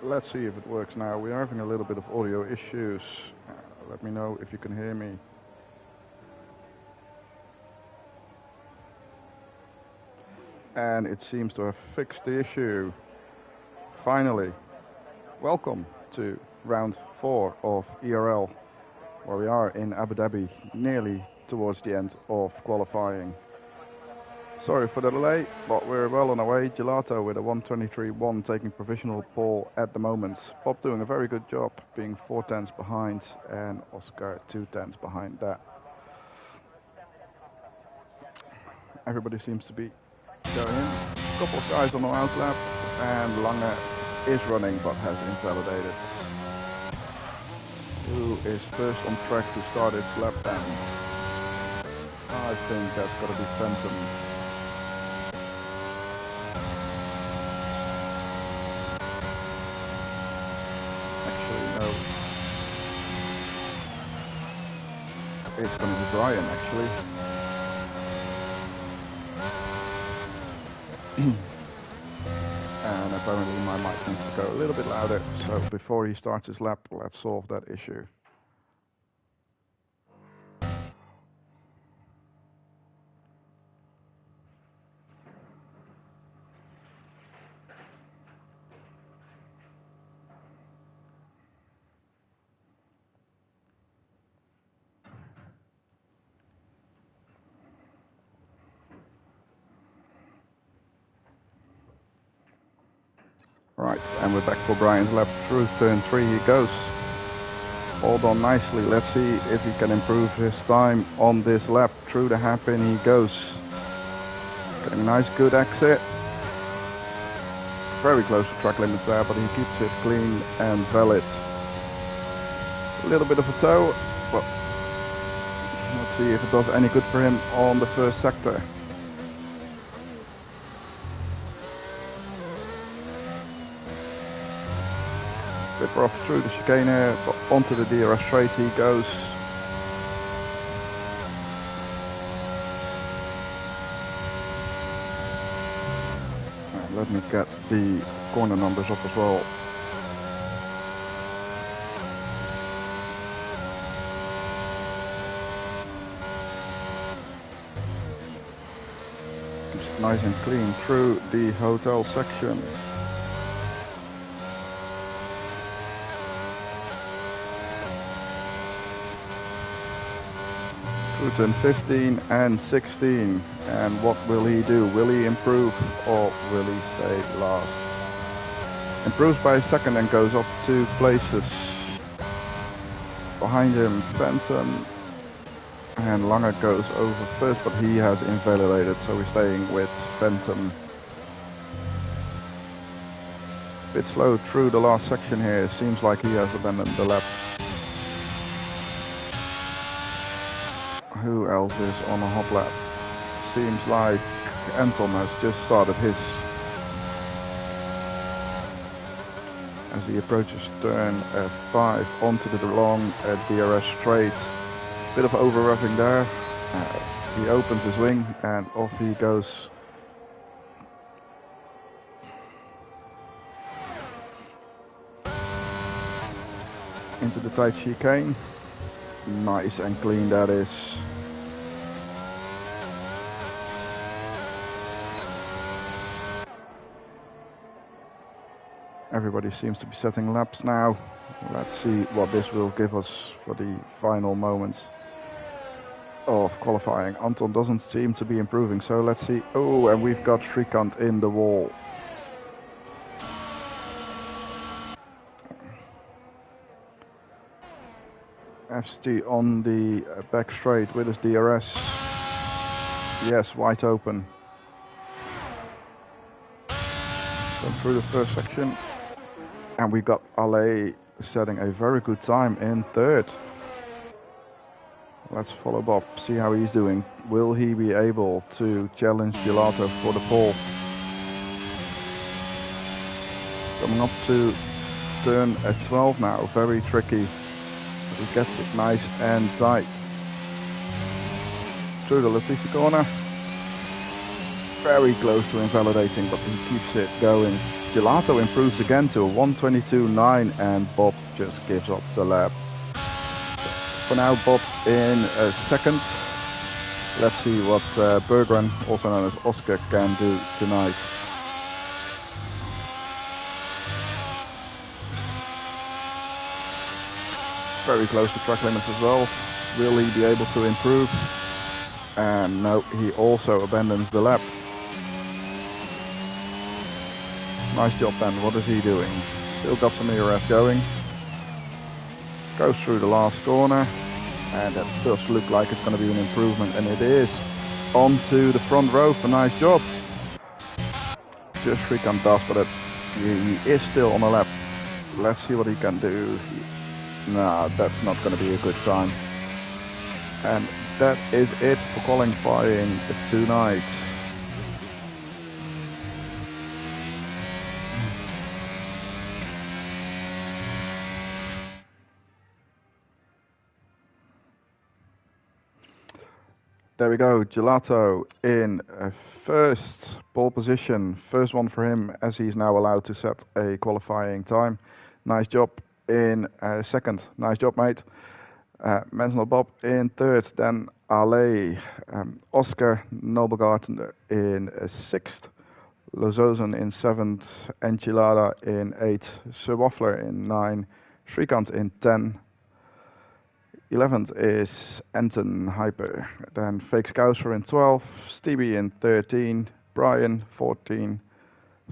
Let's see if it works now. We're having a little bit of audio issues. Let me know if you can hear me. And it seems to have fixed the issue. Finally, welcome to round 4 of ERL, where we are in Abu Dhabi, nearly towards the end of qualifying. Sorry for the delay, but we're well on our way. Gelato with a 1:23.1 taking provisional pole at the moment. Bob doing a very good job, being 4 tenths behind, and Oscar 2 tenths behind that. Everybody seems to be going in. A couple of guys on the last lap, and Lange is running but has invalidated. Who is first on track to start its lap then? I think that's got to be Phantom. It's going to be Brian, actually. And apparently my mic needs to go a little bit louder, so before he starts his lap, let's solve that issue. Right, and we're back for Brian's lap. Through turn 3 he goes. Hold on nicely. Let's see if he can improve his time on this lap. Through the hairpin he goes. Getting a nice good exit. Very close to track limits there, but he keeps it clean and valid. A little bit of a toe, but let's see if it does any good for him on the first sector. Bit rough through the chicane here, but onto the DRS straight he goes. And let me get the corner numbers up as well. It's nice and clean through the hotel section. Through turn 15 and 16, and what will he do? Will he improve or will he stay last? Improves by a second and goes up 2 places. Behind him Phantom, and Lange goes over first, but he has invalidated, so we're staying with Phantom. Bit slow through the last section here, seems like he has abandoned the lap. Who else is on a hot lap? Seems like Anton has just started his. As he approaches turn 5 onto the long DRS straight. Bit of over roughing there. He opens his wing and off he goes. Into the tight chicane. Nice and clean that is. Everybody seems to be setting laps now. Let's see what this will give us for the final moments of qualifying. Anton doesn't seem to be improving, so let's see. Oh, and we've got Shrikant in the wall. FST on the back straight with his DRS. Yes, wide open. Gone through the first section. And we got Ale setting a very good time in third. Let's follow Bob, see how he's doing. Will he be able to challenge Gelato for the pole? Coming up to turn 12 now, very tricky. He gets it nice and tight. Through the Latifi corner. Very close to invalidating, but he keeps it going. Gelato improves again to a 122.9 and Bob just gives up the lap. For now, Bob in second. Let's see what Berggren, also known as Oscar, can do tonight. Very close to track limits as well. Will he be able to improve? And no, he also abandons the lap. Nice job then. What is he doing? Still got some ERS going. Goes through the last corner. And that does look like it's going to be an improvement. And it is. Onto the front row for nice job. Just Shrikant does, but he is still on the lap. Let's see what he can do. Nah, that's not going to be a good time. And that is it for qualifying tonight. There we go, Gelato in first pole position. First one for him, as he's now allowed to set a qualifying time. Nice job in second. Nice job, mate. Menzel Bob in third. Then Ale, Oscar Nobelgarten in sixth. Lozozen in seventh. Enchilada in eighth. Sir Waffler in 9. Shrikant in 10. 11th is Anton Hyper, then Fake Scouser in 12, Stevie in 13, Brian 14,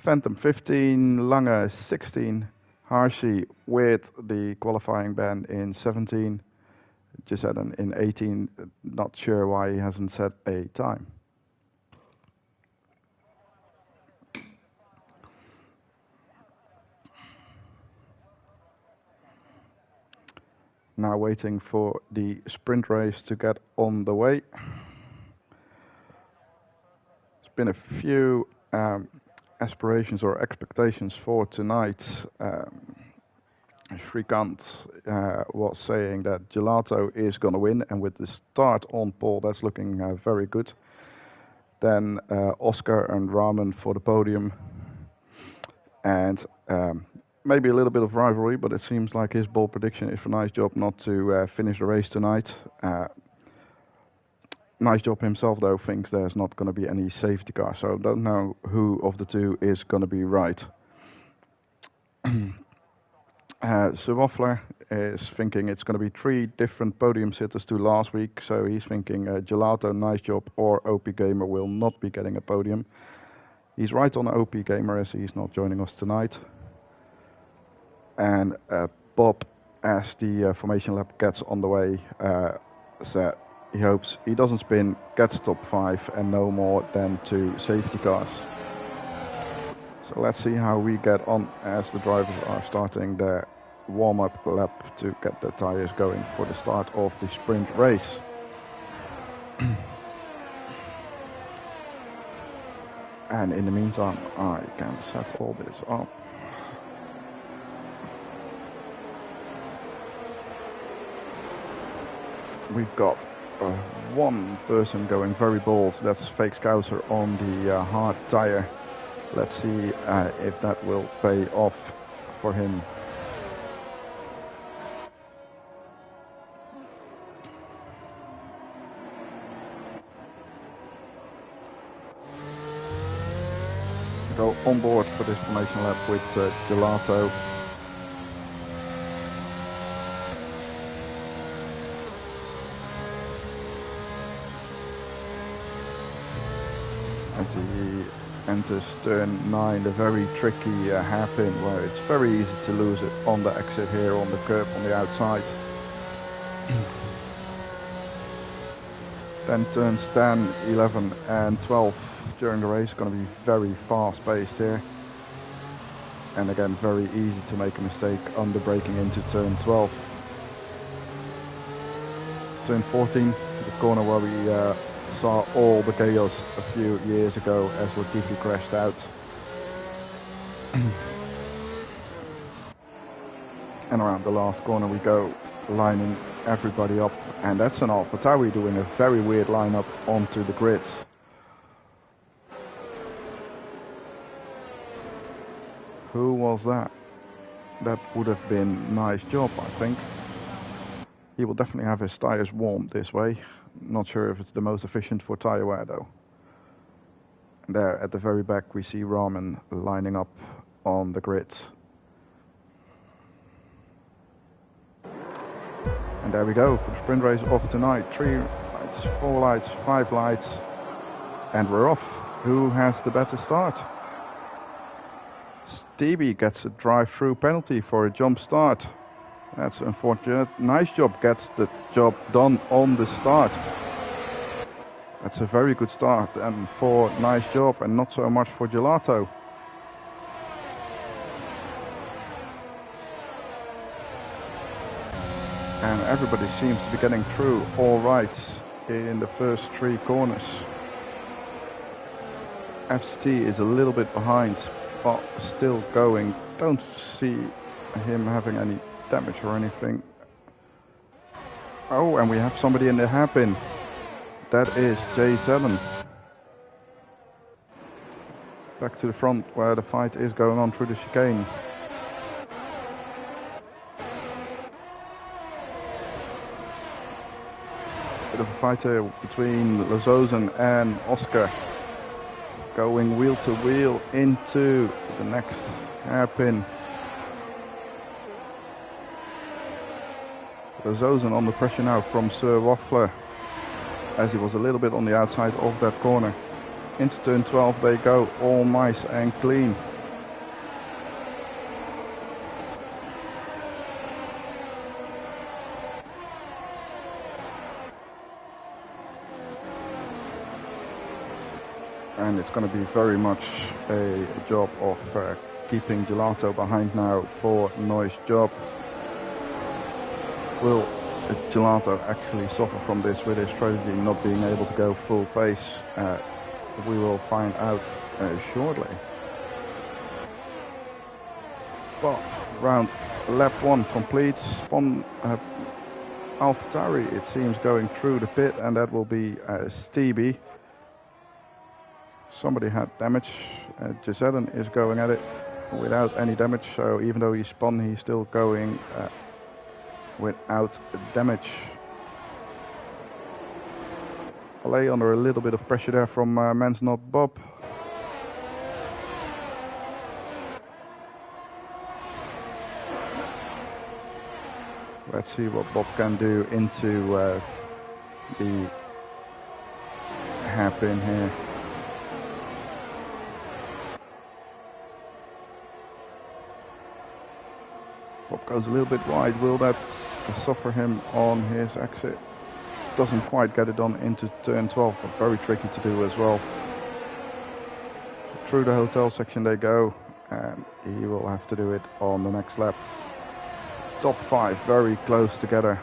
Phantom 15, Lange 16, Harshi with the qualifying ban in 17, Gisetten in 18, not sure why he hasn't set a time. Now waiting for the sprint race to get on the way. There's been a few aspirations or expectations for tonight. Shrikant was saying that Gelato is going to win, and with the start on pole, that's looking very good. Then Oscar and Raman for the podium. And maybe a little bit of rivalry, but it seems like his bold prediction is for nice job not to finish the race tonight. Nice job himself, though, thinks there's not going to be any safety car, so I don't know who of the two is going to be right. Sir Waffler is thinking it's going to be 3 different podium sitters to last week, so he's thinking Gelato, nice job, or OP Gamer will not be getting a podium. He's right on OP Gamer as he's not joining us tonight. And Bob, as the formation lap gets on the way, said he hopes he doesn't spin, gets top 5 and no more than 2 safety cars. So let's see how we get on as the drivers are starting their warm-up lap to get the tires going for the start of the sprint race. And in the meantime, I can set all this up. We've got one person going very bold, that's Fake Scouser on the hard tire. Let's see if that will pay off for him. Go on board for this formation lap with Gelato. As he enters turn 9, the very tricky hairpin where it's very easy to lose it on the exit here on the curb on the outside. Then turns 10, 11 and 12 during the race, going to be very fast paced here. And again, very easy to make a mistake under braking into turn 12. Turn 14, the corner where we saw all the chaos a few years ago as Latifi crashed out. And around the last corner we go, lining everybody up, and that's an AlphaTauri doing a very weird lineup onto the grid. Who was that? That would have been nice job, I think. He will definitely have his tires warmed this way. Not sure if it's the most efficient for tire wear though. There at the very back we see Ramen lining up on the grid. And there we go for the sprint race of tonight. 3 lights, 4 lights, 5 lights, and we're off. Who has the better start? Stevie gets a drive-through penalty for a jump start. That's unfortunate. Nice job gets the job done on the start. That's a very good start, and for nice job, and not so much for Gelato. And everybody seems to be getting through all right in the first 3 corners. FCT is a little bit behind, but still going. Don't see him having any damage or anything. Oh, and we have somebody in the hairpin. That is J7. Back to the front where the fight is going on through the chicane. Bit of a fight here between Lazozen and Oscar. Going wheel to wheel into the next hairpin. Lazozen under pressure now from Sir Waffler, as he was a little bit on the outside of that corner. Into turn 12 they go, all nice and clean. And it's going to be very much a job of keeping Gelato behind now for Noise job. Will Gelato actually suffer from this with his strategy not being able to go full pace? We will find out shortly. But round lap 1 complete. Spon AlphaTauri, it seems, going through the pit, and that will be Stevie. Somebody had damage. J7 is going at it without any damage, so even though he spun, he's still going without damage. Palais under a little bit of pressure there from Men's Not Bob. Let's see what Bob can do into the hairpin here. Bob goes a little bit wide. Will that suffer him on his exit? Doesn't quite get it done into turn 12, but very tricky to do as well. Through the hotel section they go, and he will have to do it on the next lap. Top 5 very close together.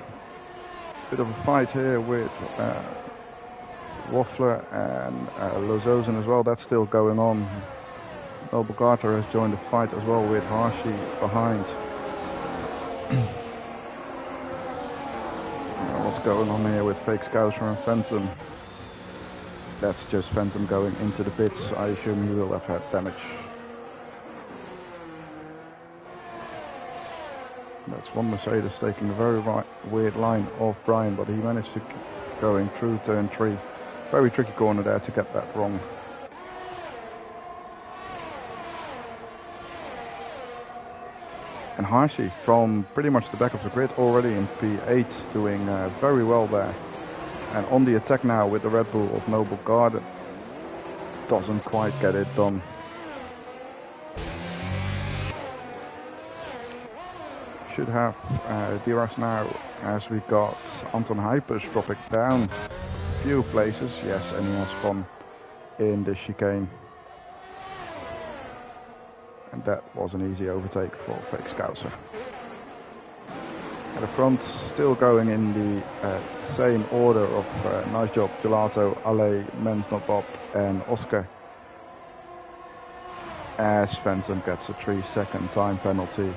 Bit of a fight here with Waffler and Lazozen as well. That's still going on. Noble Carter has joined the fight as well with Harshi behind. What's going on here with Fake Scouser and Phantom? That's just Phantom going into the pits. I assume he will have had damage. That's one Mercedes taking a very weird line off Brian, but he managed to keep going through turn 3. Very tricky corner there to get that wrong. And Harshi from pretty much the back of the grid already in P8, doing very well there. And on the attack now with the Red Bull of Noble Guard. Doesn't quite get it done. Should have DRS now, as we got Anton Hypers dropping down a few places. Yes, and he has fun in the chicane. And that was an easy overtake for Fake Scouser. At the front, still going in the same order of Nice Job, Gelato, Ale, Men's Not Bob and Oscar. As Phantom gets a 3-second time penalty.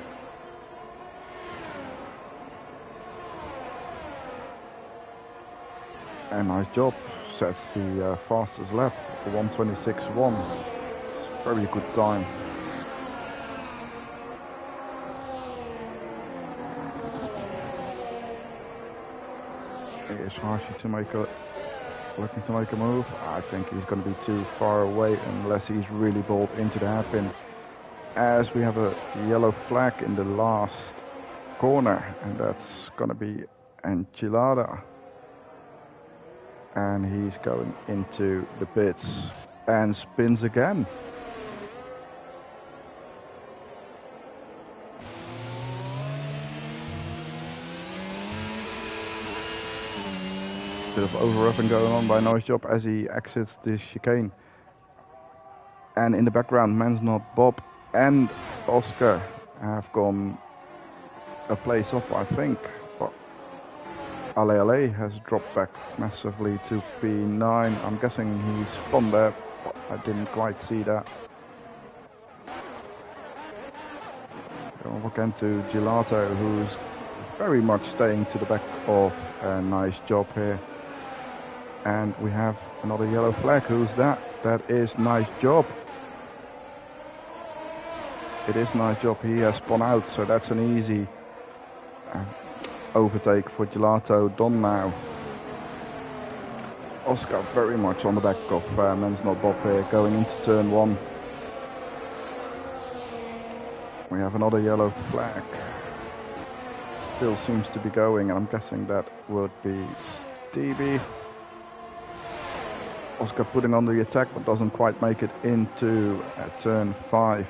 And Nice Job sets the fastest lap for 1:26.1. It's a very good time. is Harshy looking to make a move. I think he's going to be too far away unless he's really bowled into the hairpin. As we have a yellow flag in the last corner, and that's going to be Enchilada. And he's going into the pits and spins again. Bit of over-roughing going on by Noise Job as he exits the chicane. And in the background, Men's Not Bob and Oscar have gone a place up, I think. But Ale has dropped back massively to P9. I'm guessing he spun there, but I didn't quite see that. Going again to Gelato, who's very much staying to the back of a Nice Job here. And we have another yellow flag. Who's that? That is Nice Job. It is Nice Job. He has spun out, so that's an easy overtake for Gelato done now. Oscar very much on the back of Men's Not Bob here, going into turn 1. We have another yellow flag. Still seems to be going, and I'm guessing that would be Stevie. Oscar putting on the attack, but doesn't quite make it into turn 5.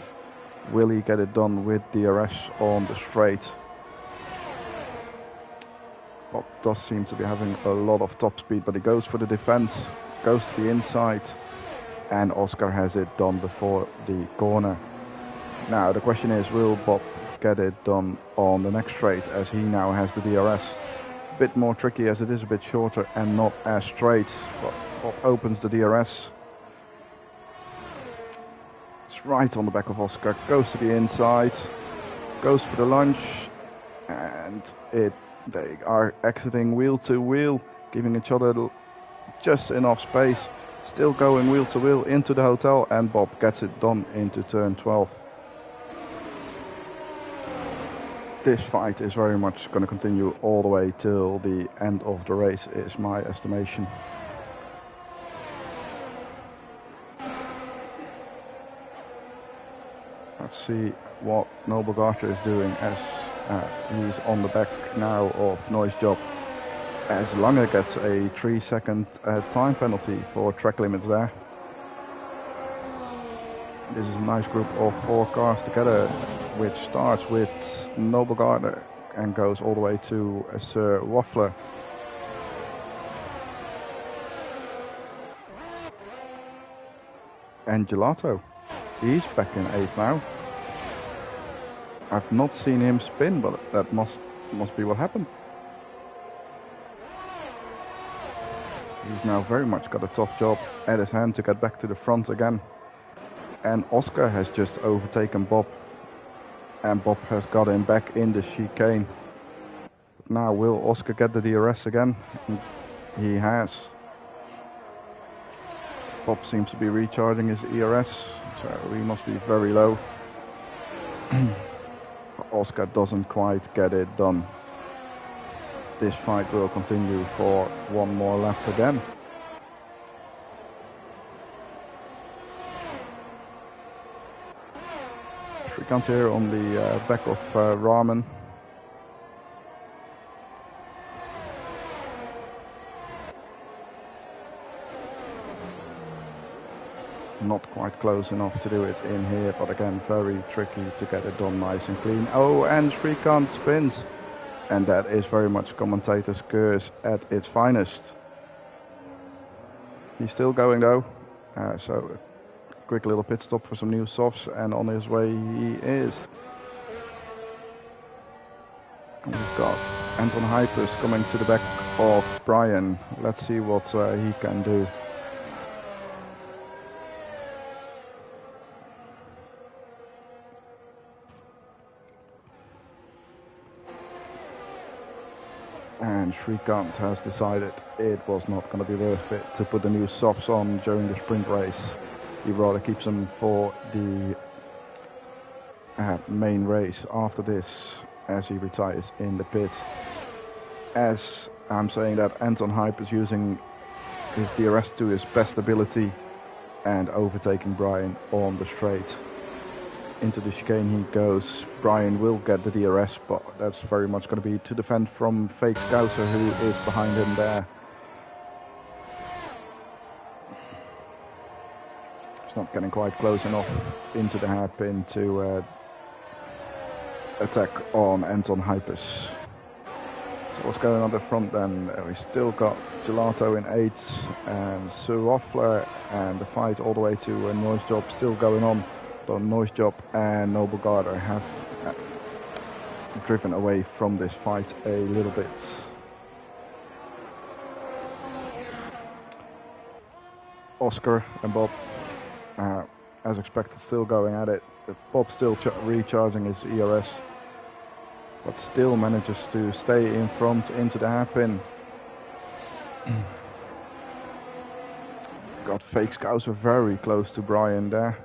Will he get it done with DRS on the straight? Bob does seem to be having a lot of top speed, but he goes for the defense, goes to the inside, and Oscar has it done before the corner. Now the question is, will Bob get it done on the next straight, as he now has the DRS? A bit more tricky as it is a bit shorter and not as straight, but Bob opens the DRS. It's right on the back of Oscar, goes to the inside, goes for the lunge, and they are exiting wheel to wheel, giving each other just enough space. Still going wheel to wheel into the hotel, and Bob gets it done into turn 12. This fight is very much going to continue all the way till the end of the race, is my estimation. Let's see what Noble Garter is doing as he's on the back now of Noise Job. As Lange gets a 3-second time penalty for track limits there. This is a nice group of 4 cars together, which starts with Noble Garter and goes all the way to Sir Waffler. And Gelato, he's back in 8th now. I've not seen him spin, but that must be what happened. He's now very much got a tough job at his hand to get back to the front again. And Oscar has just overtaken Bob. And Bob has got him back in the chicane. Now will Oscar get the DRS again? He has. Bob seems to be recharging his ERS, so he must be very low. Oscar doesn't quite get it done. This fight will continue for one more lap again. Shrikant here on the back of Ramen. Not quite close enough to do it in here, but again very tricky to get it done nice and clean. Oh, and Shrikant spins, and that is very much commentator's curse at its finest. He's still going though, so a quick little pit stop for some new softs, and on his way he is. And we've got Anton Hypers coming to the back of Brian. Let's see what he can do. And Shrikant has decided it was not going to be worth it to put the new softs on during the sprint race. He rather keeps them for the main race after this, as he retires in the pit. As I'm saying that Anton Hype is using his DRS to his best ability and overtaking Brian on the straight. Into the chicane he goes. Brian will get the DRS, but that's very much going to be to defend from Fake Scouser, who is behind him there. It's not getting quite close enough into the hairpin to attack on Anton Hypers. So what's going on the front then? We still got Gelato in 8th and Sir Waffler, and the fight all the way to Noise Job still going on. So Noise Job and Noble Garter have driven away from this fight a little bit. Oscar and Bob, as expected, still going at it. Bob still recharging his ERS, but still manages to stay in front into the hairpin. Got Fake Scouser very close to Brian there.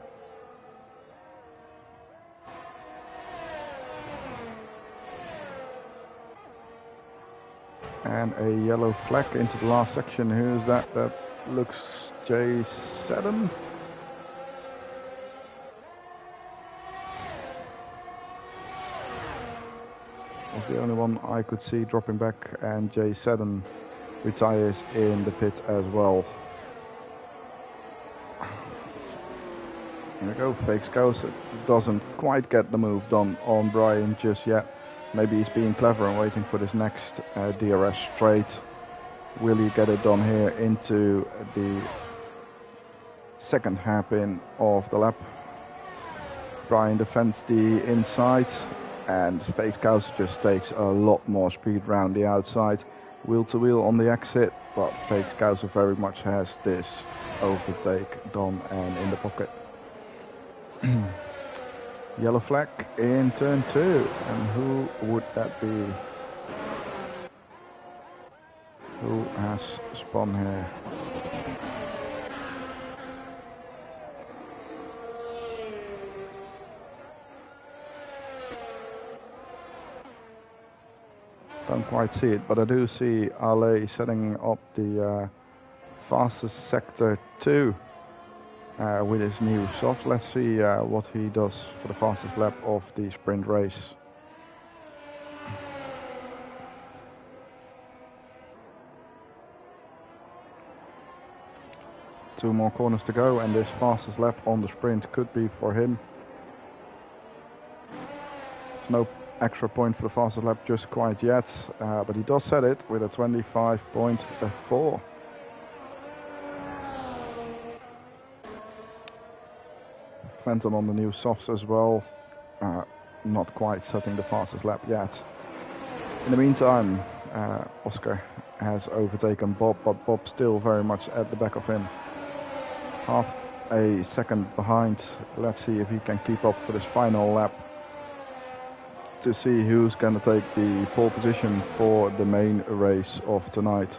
And a yellow flag into the last section. Who's that? That looks J7. Was the only one I could see dropping back, and J7 retires in the pit as well. Here we go. Fake Scouser doesn't quite get the move done on Brian just yet. Maybe he's being clever and waiting for this next DRS straight. Will he get it done here into the second hairpin of the lap? Brian defends the inside, and Fake Scouser just takes a lot more speed round the outside. Wheel to wheel on the exit, but Fake Scouser very much has this overtake done and in the pocket. Yellow flag in turn 2, and who would that be? Who has spun here? Don't quite see it, but I do see Ale setting up the fastest sector 2. With his new softs. Let's see what he does for the fastest lap of the sprint race. Two more corners to go, and this fastest lap on the sprint could be for him. There's no extra point for the fastest lap just quite yet, but he does set it with a 25.4. Fenton on the new softs as well, not quite setting the fastest lap yet. In the meantime, Oscar has overtaken Bob, but Bob still very much at the back of him. Half a second behind. Let's see if he can keep up for this final lap to see who's going to take the pole position for the main race of tonight.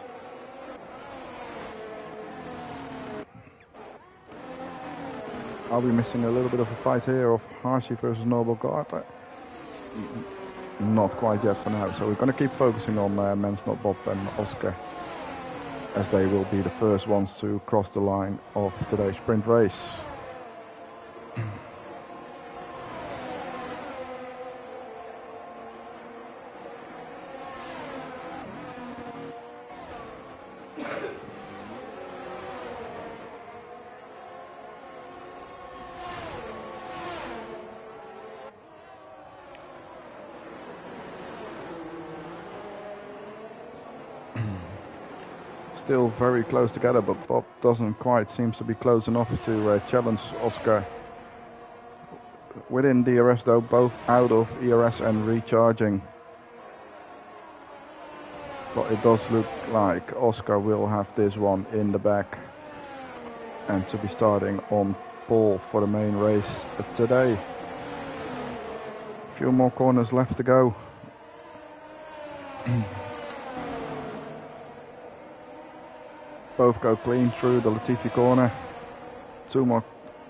Are we missing a little bit of a fight here of Harshy versus Noble Garter? Not quite yet for now, so we're going to keep focusing on Men's Not Bob and Oscar, as they will be the first ones to cross the line of today's sprint race. Still very close together, but Bob doesn't quite seem to be close enough to challenge Oscar. Within DRS though, both out of ERS and recharging. But it does look like Oscar will have this one in the back and to be starting on pole for the main race today. A few more corners left to go. Both go clean through the Latifi corner. Two more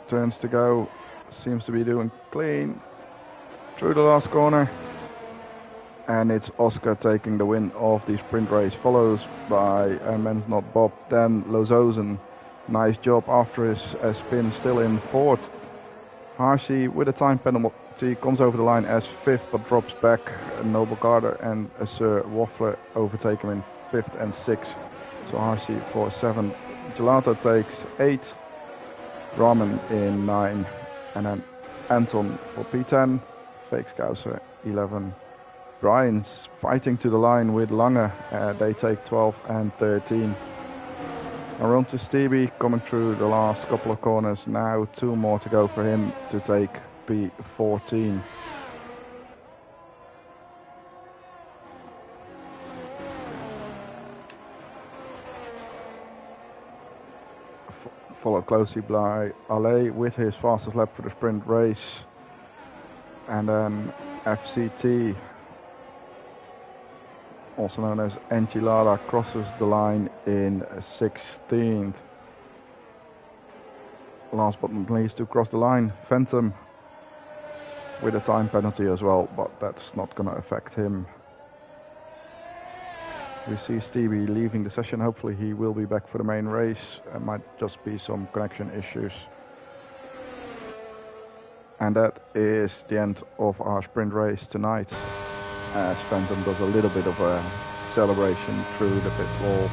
turns to go. Seems to be doing clean through the last corner. And it's Oscar taking the win of the sprint race, followed by Men's Not Bob, then Lozozen. Nice job after his spin, still in fourth. Harsey with a time penalty comes over the line as fifth, but drops back. Noble Carter and Sir Waffler overtake him in fifth and sixth. So Harsey for seventh. Gelato takes eighth. Ramen in 9, and then Anton for P10. Fake Scouser 11. Brian's fighting to the line with Lange. They take 12 and 13. Now on to Stevie coming through the last couple of corners. Now 2 more to go for him to take P14. Followed closely by Ale with his fastest lap for the sprint race. And then FCT, also known as Enchilada, crosses the line in 16th. Last but not least to cross the line, Phantom with a time penalty as well, but that's not going to affect him. We see Stevie leaving the session. Hopefully he will be back for the main race. It might just be some connection issues. And that is the end of our sprint race tonight, as Phantom does a little bit of a celebration through the pit wall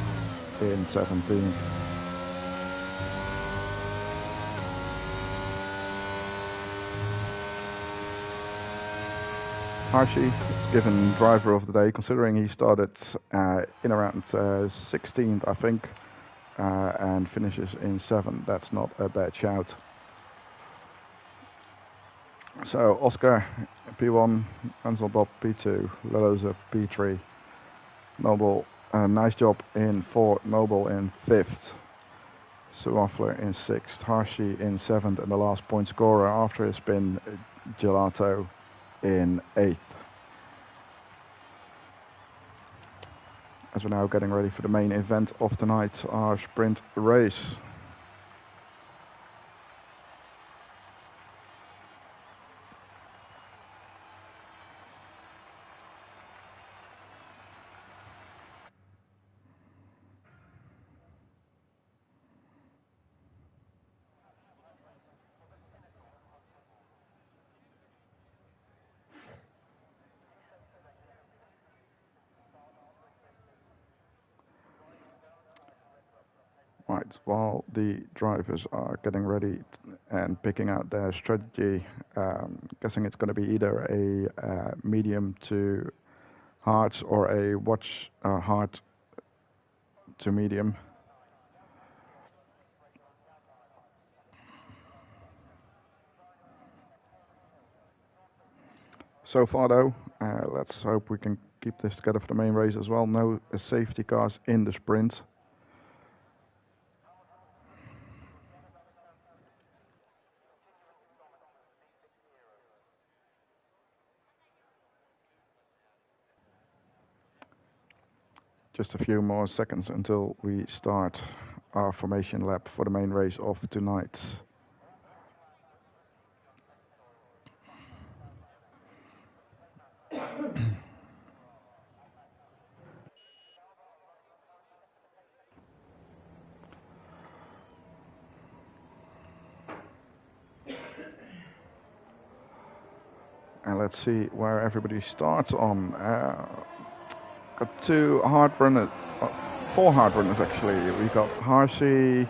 in 17th. Harsey is given driver of the day, considering he started in around 16th, I think, and finishes in 7th. That's not a bad shout. So Oscar P1, Ansel Bob P2, Leloza P3, Noble, nice job in 4th, Noble in 5th, Suwaffler in 6th, Harsey in 7th, and the last point scorer after his spin, Gelato in 8th. As we're now getting ready for the main event of tonight, our sprint race. Right, while the drivers are getting ready and picking out their strategy, guessing it's going to be either a medium to hard or a watch hard to medium. So far though, let's hope we can keep this together for the main race as well. No safety cars in the sprint. Just a few more seconds until we start our formation lap for the main race of tonight. And let's see where everybody starts on. Got 2 hard runners, 4 hard runners actually. We got Harsey,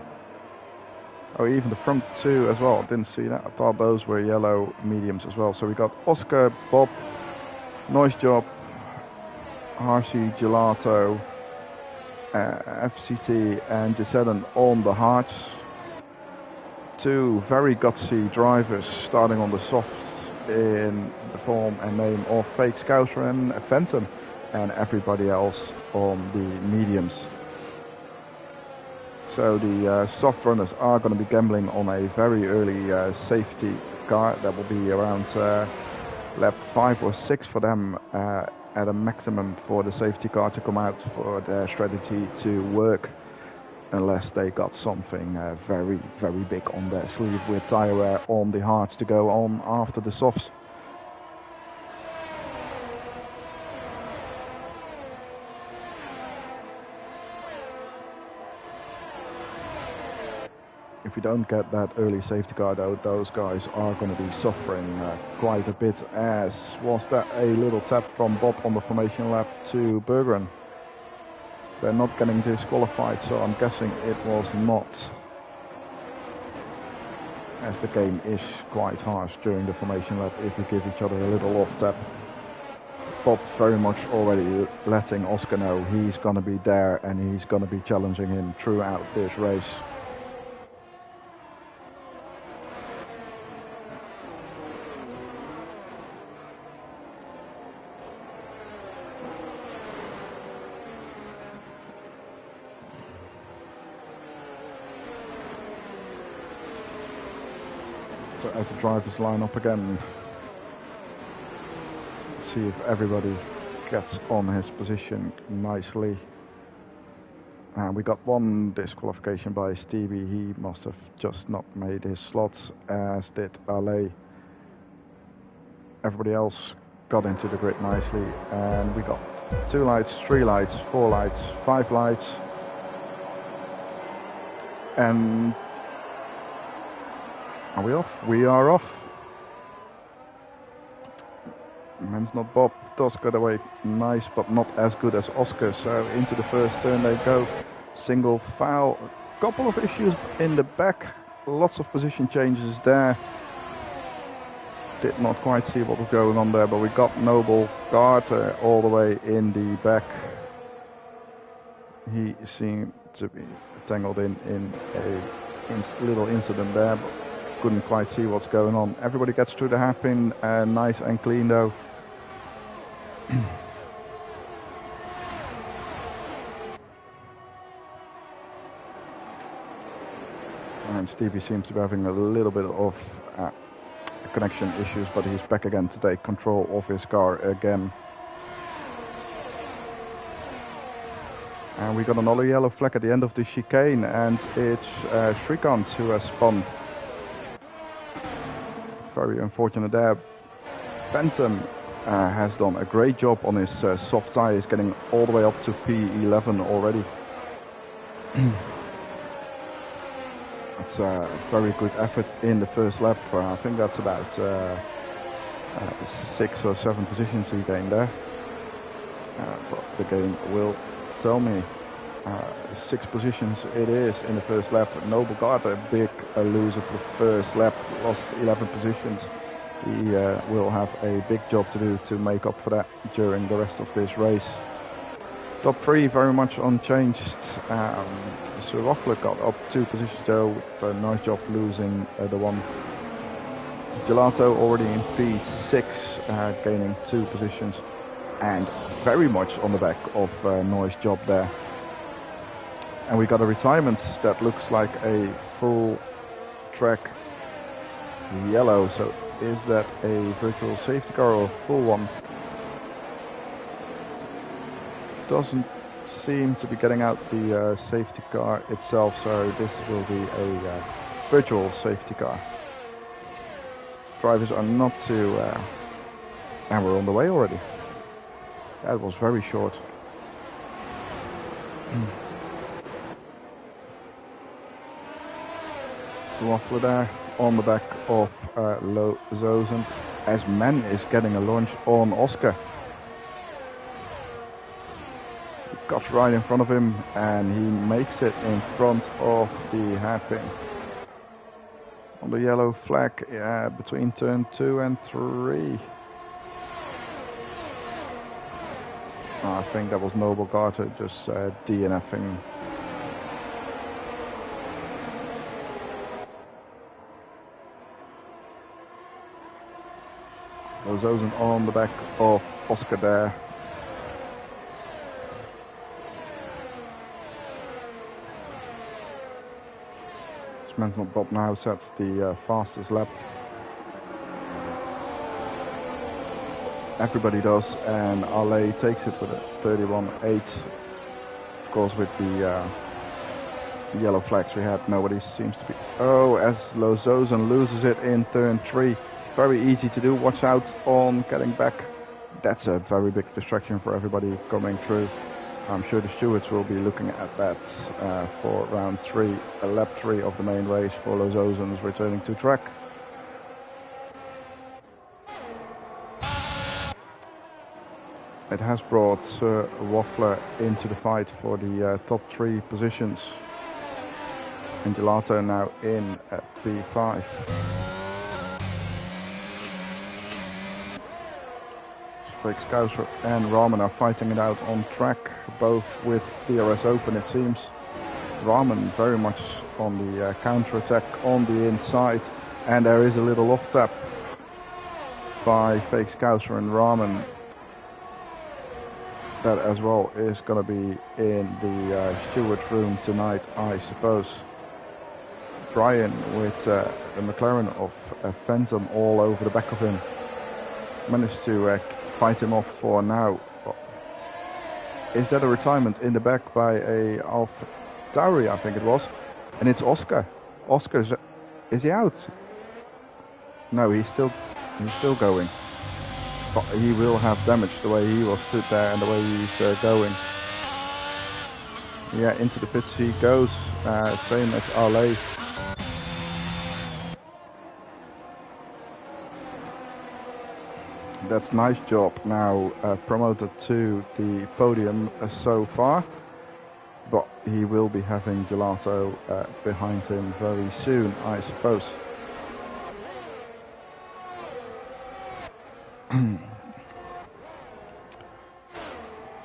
even the front 2 as well. Didn't see that. I thought those were yellow mediums as well. So we got Oscar, Bob, Noise Job, Harsey, Gelato, FCT and Gisellen on the hards. 2 very gutsy drivers starting on the softs in the form and name of Fake Scouser and Phantom, and everybody else on the mediums. So the soft runners are going to be gambling on a very early safety car. That will be around lap 5 or 6 for them at a maximum for the safety car to come out for their strategy to work, unless they got something very, very big on their sleeve with tire wear on the hards to go on after the softs. if you don't get that early safety car, though, those guys are going to be suffering quite a bit. As was that a little tap from Bob on the formation lap to Bergeron? They're not getting disqualified, so I'm guessing it was not, as the game is quite harsh during the formation lap if you give each other a little off tap. Bob very much already letting Oscar know he's going to be there and he's going to be challenging him throughout this race. So as the drivers line up again, see if everybody gets on his position nicely. And we got one disqualification by Stevie. He must have just not made his slots, as did Ale. Everybody else got into the grid nicely, and we got 2 lights, 3 lights, 4 lights, 5 lights, and are we off? We are off. Man's not Bob does get away nice, but not as good as Oscar. So into the first turn they go. Single foul. A couple of issues in the back. Lots of position changes there. Did not quite see what was going on there, but we got Noble Carter all the way in the back. He seemed to be tangled in a little incident there, but couldn't quite see what's going on. Everybody gets through the hairpin, nice and clean though. And Stevie seems to be having a little bit of connection issues, but he's back again to take control of his car again. And we got another yellow flag at the end of the chicane, and it's Shrikant who has spun. Very unfortunate there. Phantom has done a great job on his soft tyres, getting all the way up to P11 already. It's a very good effort in the first lap. I think that's about 6 or 7 positions he gained there. But the game will tell me 6 positions it is in the first lap. Noble got a big loser for the first lap, lost 11 positions. He will have a big job to do to make up for that during the rest of this race. Top 3 very much unchanged. Sir Rockler got up 2 positions though, with a nice job losing the one. Gelato already in P6, gaining 2 positions, and very much on the back of Noy's job there. And we got a retirement that looks like a full track yellow. So is that a virtual safety car or a full one? Doesn't seem to be getting out the safety car itself, so this will be a virtual safety car. Drivers are not too... and we're on the way already. That was very short. Waffler there on the back of Zozen, as Men is getting a launch on Oscar. He cuts right in front of him and he makes it in front of the hairpin. On the yellow flag, between turn 2 and 3. I think that was Noble Carter just DNFing. Zozen on the back of Oscar there. This man's not Bob now sets the fastest lap. Everybody does, and Ale takes it with a 31.8. Of course, with the yellow flags we had, nobody seems to be... Oh, as Zozen loses it in turn 3. Very easy to do. Watch out on getting back. That's a very big distraction for everybody coming through. I'm sure the stewards will be looking at that for round 3, lap 3 of the main race for Los Ozons returning to track. It has brought Sir Waffler into the fight for the top 3 positions. And Gelato now in at P5. Skouser and Rahman are fighting it out on track, both with DRS open it seems. Rahman very much on the counter-attack on the inside, and there is a little off-tap by Fake Skouser and Rahman. That as well is going to be in the steward's room tonight, I suppose. Brian with the McLaren of Phantom all over the back of him. Managed to fight him off for now. Is that a retirement in the back by a Alpha Tauri, I think it was. And it's Oscar. Oscar, is he out? No, he's still going. But he will have damage the way he was stood there and the way he's going. Yeah, into the pits he goes, same as Ale. That's nice job now, promoted to the podium so far. But he will be having Gelato behind him very soon, I suppose.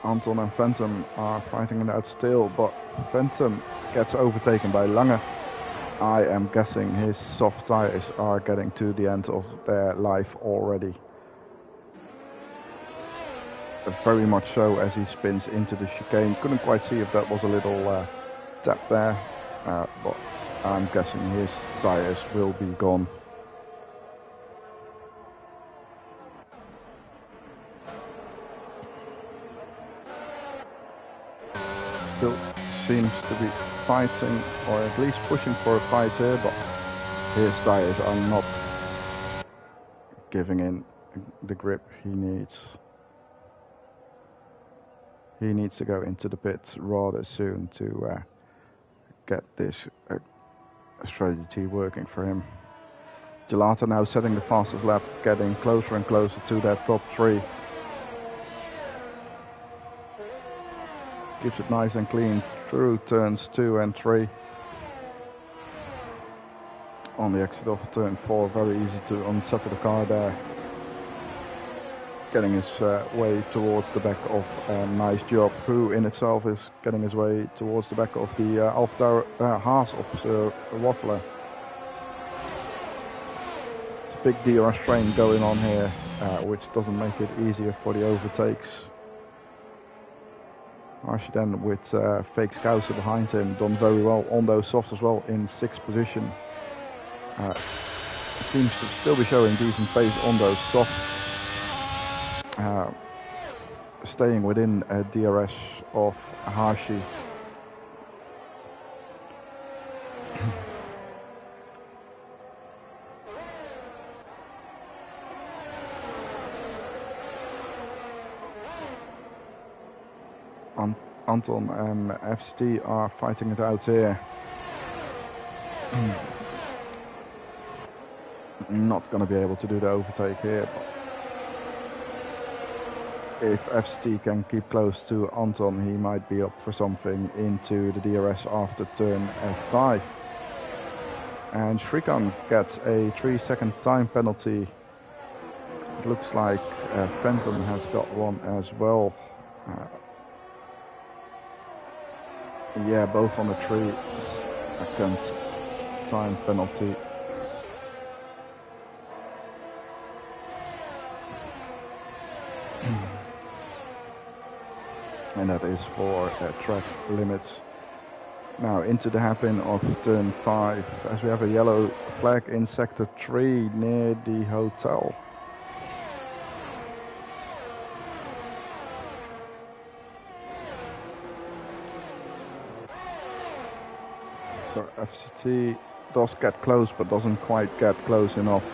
Anton and Phantom are fighting it out still, but Phantom gets overtaken by Lange. I am guessing his soft tires are getting to the end of their life already. Very much so as he spins into the chicane. Couldn't quite see if that was a little tap there, but I'm guessing his tires will be gone. Still seems to be fighting, or at least pushing for a fight here, but his tires are not giving in the grip he needs. He needs to go into the pits rather soon to get this strategy working for him. Gelato now setting the fastest lap, getting closer and closer to that top 3. Keeps it nice and clean through turns 2 and 3. On the exit of turn 4, very easy to unsettle the car there. Getting his way towards the back of Nice Job, who in itself is getting his way towards the back of the Alfa Haas of Waffler. It's a big DRS train going on here, which doesn't make it easier for the overtakes. Archie then with Fake Skouser behind him, done very well on those softs as well in 6th position. Seems to still be showing decent pace on those softs. Staying within DRS of Hashi. Anton and FCT are fighting it out here. Not going to be able to do the overtake here, but if FCT can keep close to Anton, he might be up for something into the DRS after turn 5. And Shrikant gets a 3-second time penalty. It looks like Phantom has got one as well. Yeah, both on a 3-second time penalty. And that is for track limits. Now into the hairpin of turn 5, as we have a yellow flag in sector 3 near the hotel. So FCT does get close, but doesn't quite get close enough.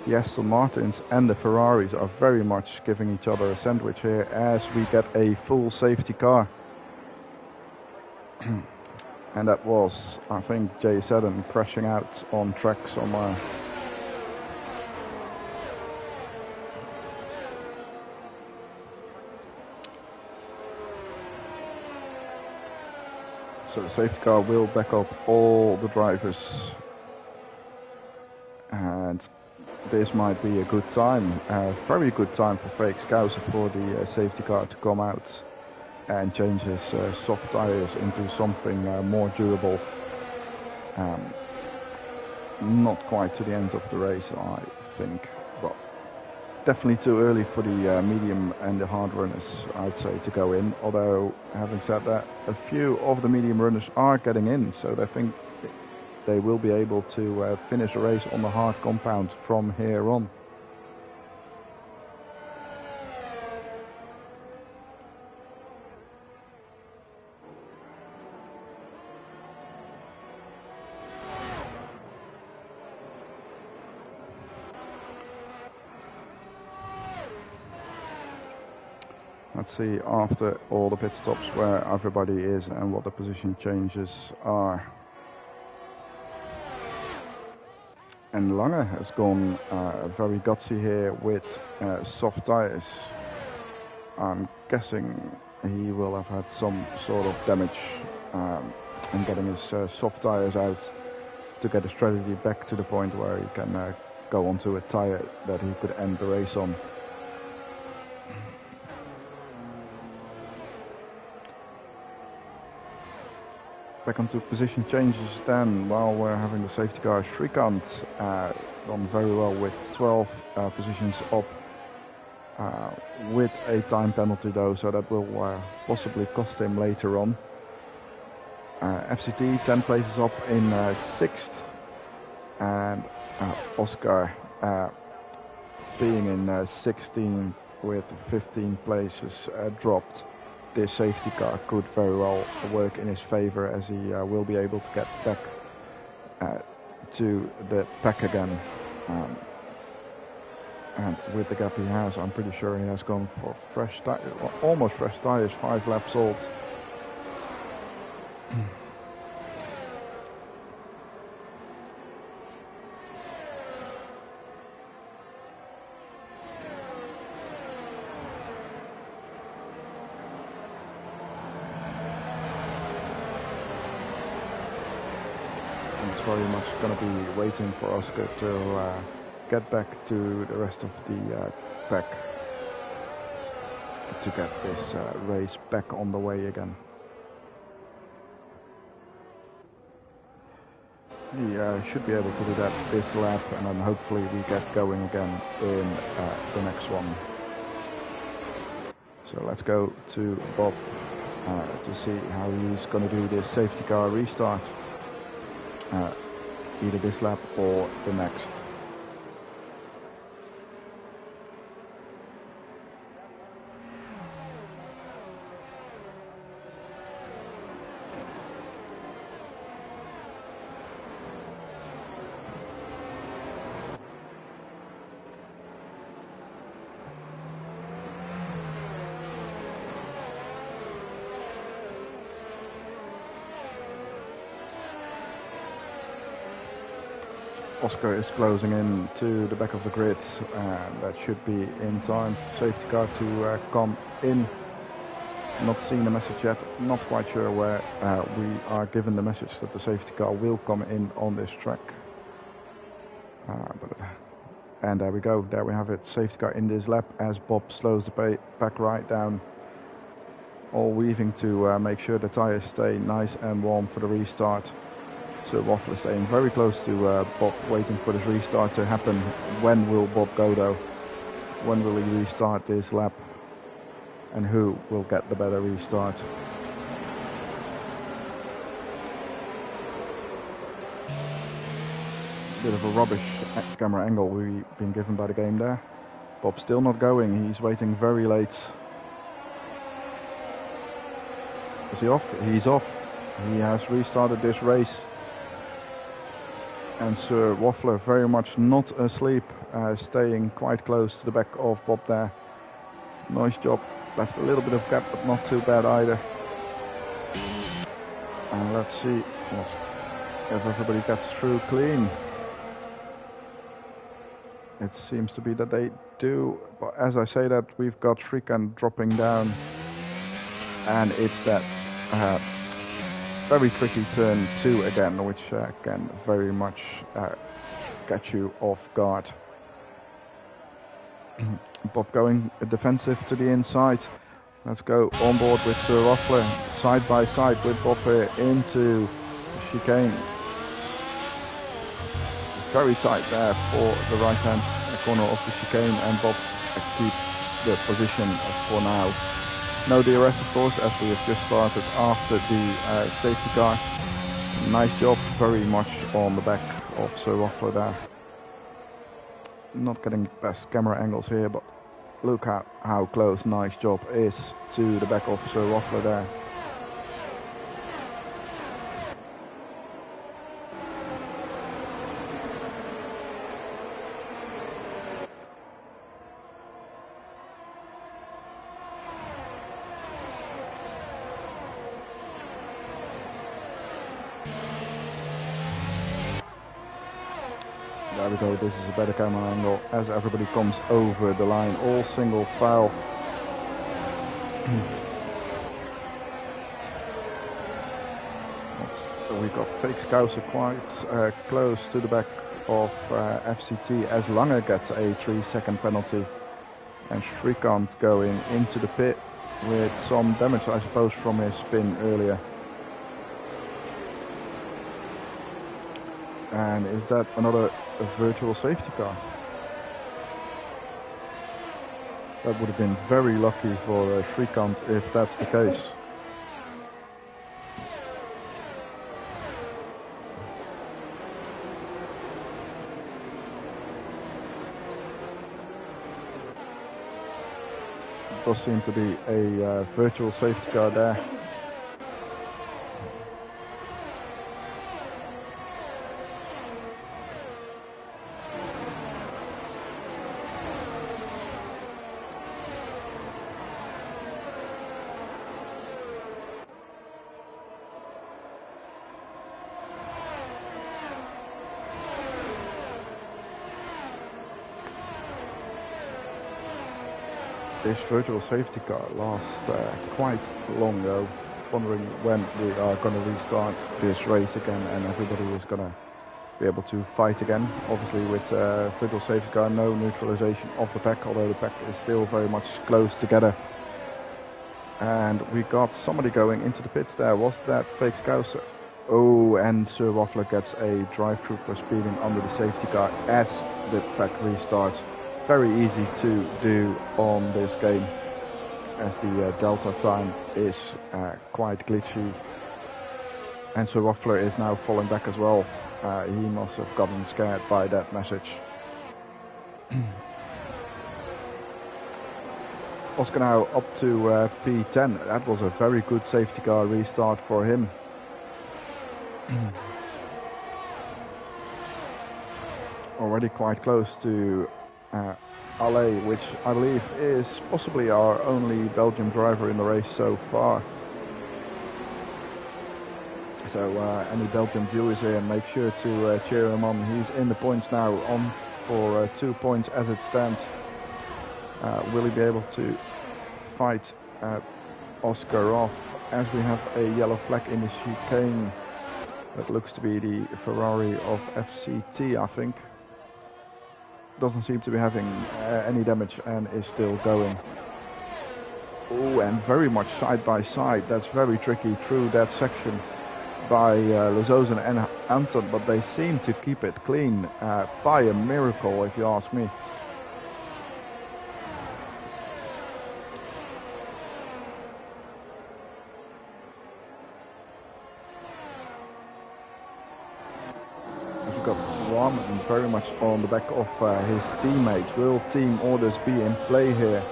the Aston Martins and the Ferraris are very much giving each other a sandwich here as we get a full safety car. And that was, I think, J7 crashing out on track somewhere. So the safety car will back up all the drivers. And this might be a good time, a very good time for Felix Gauze for the safety car to come out and change his soft tires into something more durable. Not quite to the end of the race, I think, but definitely too early for the medium and the hard runners, I'd say, to go in. Although, having said that, a few of the medium runners are getting in, so I think they will be able to finish the race on the hard compound from here on. Let's see after all the pit stops where everybody is and what the position changes are. And Lange has gone very gutsy here with soft tires. I'm guessing he will have had some sort of damage in getting his soft tires out to get the strategy back to the point where he can go onto a tire that he could end the race on. Back onto position changes then, while we're having the safety car. Shrikant done very well with 12 positions up with a time penalty though, so that will possibly cost him later on. FCT 10 places up in 6th, and Oscar being in 16th with 15 places dropped. This safety car could very well work in his favor, as he will be able to get back to the pack again. And with the gap he has, I'm pretty sure he has gone for fresh tires, almost fresh tires, 5 laps old. Very much going to be waiting for Oscar to get back to the rest of the pack to get this race back on the way again. He should be able to do that this lap, and then hopefully we get going again in the next one. So let's go to Bob to see how he's going to do this safety car restart. Either this lap or the next. Oscar is closing in to the back of the grid, and that should be in time. Safety car to come in. Not seen the message yet, not quite sure where we are given the message that the safety car will come in on this track. And there we go, there we have it, safety car in this lap as Bob slows the pack right down. All weaving to make sure the tires stay nice and warm for the restart. So Waffle is staying very close to Bob, waiting for this restart to happen. When will Bob go though? When will he restart this lap? And who will get the better restart? Bit of a rubbish camera angle we've been given by the game there. Bob still not going, he's waiting very late. Is he off? He's off. He has restarted this race. And Sir Waffler very much not asleep, staying quite close to the back of Bob there. Nice job. Left a little bit of gap, but not too bad either. And let's see if everybody gets through clean. It seems to be that they do, but as I say that, we've got Shrikant dropping down, and it's that very tricky turn 2 again, which can very much catch you off guard. Bob going defensive to the inside. Let's go on board with Sir Waffler, side by side with Bob here into chicane. Very tight there for the right hand corner of the chicane, and Bob keeps the position for now. No DRS of course, as we have just started after the safety car. Nice job, very much on the back of Sir Waffler there. Not getting best camera angles here, but look how close nice job is to the back of Sir Waffler there. There we go, this is a better camera angle as everybody comes over the line, all single file. So we got Felix Kouser quite close to the back of FCT as Lange gets a 3-second penalty. And Shrikant going into the pit with some damage, I suppose, from his spin earlier. And is that another virtual safety car? That would have been very lucky for Shrikant if that's the case. It does seem to be a virtual safety car there. This virtual safety car lasts quite long though. Wondering when we are going to restart this race again and everybody is going to be able to fight again. Obviously with virtual safety car, no neutralization of the pack, although the pack is still very much close together. And we got somebody going into the pits there. Was that Felix Kouser? Oh, and Sir Waffler gets a drive-through for speeding under the safety car as the pack restarts. Very easy to do on this game as the delta time is quite glitchy. And Sir Waffler is now falling back as well. He must have gotten scared by that message. Oscar now up to P10. That was a very good safety car restart for him. Already quite close to Ale, which I believe is possibly our only Belgian driver in the race so far. So any Belgian viewers here, make sure to cheer him on. He's in the points now, on for 2 points as it stands. Will he be able to fight Oscar off as we have a yellow flag in the chicane? That looks to be the Ferrari of FCT, I think. Doesn't seem to be having any damage and is still going. Oh, and very much side by side. That's very tricky through that section by Lezozen and Anton, but they seem to keep it clean by a miracle, if you ask me. And very much on the back of his teammates. Will team orders be in play here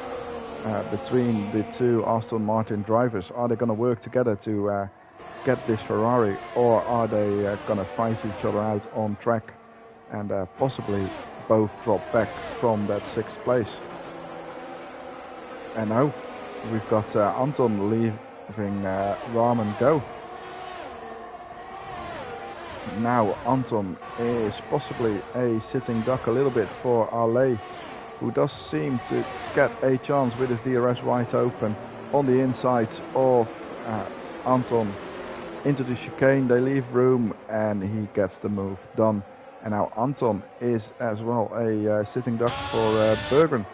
between the two Aston Martin drivers? Are they going to work together to get this Ferrari, or are they gonna fight each other out on track and possibly both drop back from that 6th place? And now we've got Anton leaving Rahman go. Now Anton is possibly a sitting duck a little bit for Ale, who does seem to get a chance with his DRS wide open on the inside of Anton into the chicane. They leave room and he gets the move done. And now Anton is as well a sitting duck for Bergen.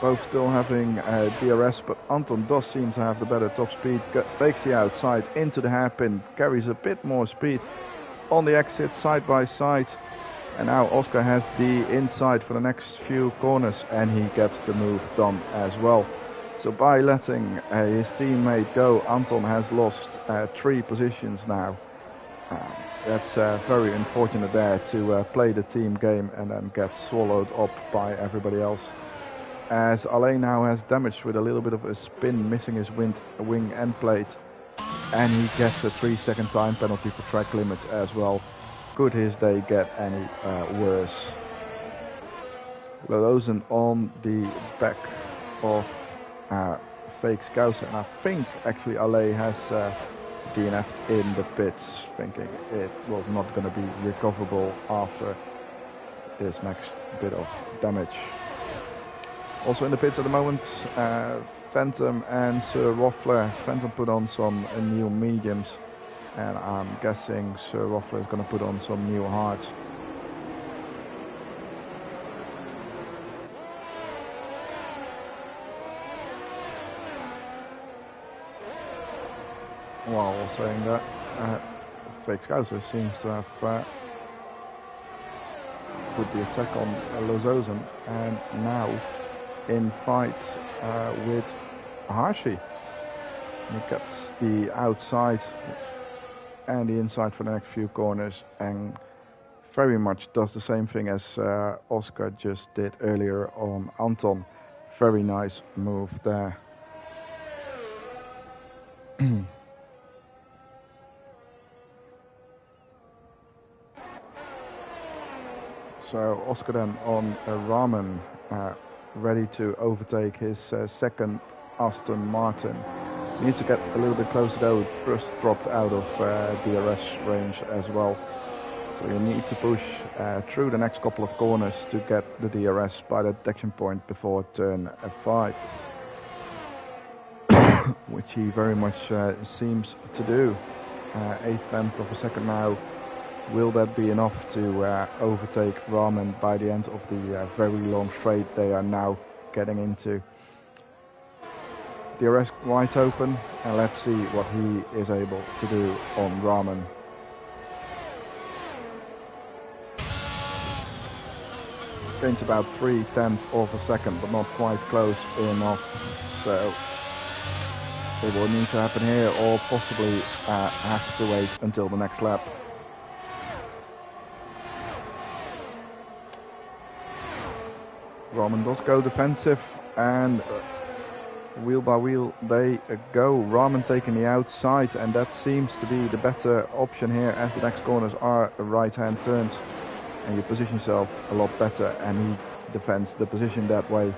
Both still having DRS, but Anton does seem to have the better top speed. Takes the outside into the hairpin, carries a bit more speed on the exit side by side. And now Oscar has the inside for the next few corners and he gets the move done as well. So by letting his teammate go, Anton has lost 3 positions now. That's very unfortunate there to play the team game and then get swallowed up by everybody else. As Ale now has damage with a little bit of a spin, missing his wing end plate, and he gets a 3-second time penalty for track limits as well. Could his day get any worse? Lolozen on the back of Fake Scouser, and I think actually Ale has DNF'd in the pits, thinking it was not going to be recoverable after this next bit of damage. Also in the pits at the moment, Phantom and Sir Roffler. Phantom put on some new mediums, and I'm guessing Sir Roffler is going to put on some new hards. While saying that, Fake Scouser seems to have put the attack on Lozozen, and now in fight with Hashi. He gets the outside and the inside for the next few corners, and very much does the same thing as Oscar just did earlier on Anton. Very nice move there. So Oscar then on Rahman, ready to overtake his second Aston Martin. Needs to get a little bit closer though, just dropped out of DRS range as well. So you need to push through the next couple of corners to get the DRS by the detection point before turn 5. Which he very much seems to do. 1/8 of a second now. Will that be enough to overtake Rahman by the end of the very long straight they are now getting into? DRS wide open, and let's see what he is able to do on Rahman. Gains about 0.3 of a second, but not quite close enough. So it will need to happen here, or possibly have to wait until the next lap. Rahman does go defensive, and wheel by wheel they go. Rahman taking the outside, and that seems to be the better option here, as the next corners are right-hand turns, and you position yourself a lot better, and he defends the position that way.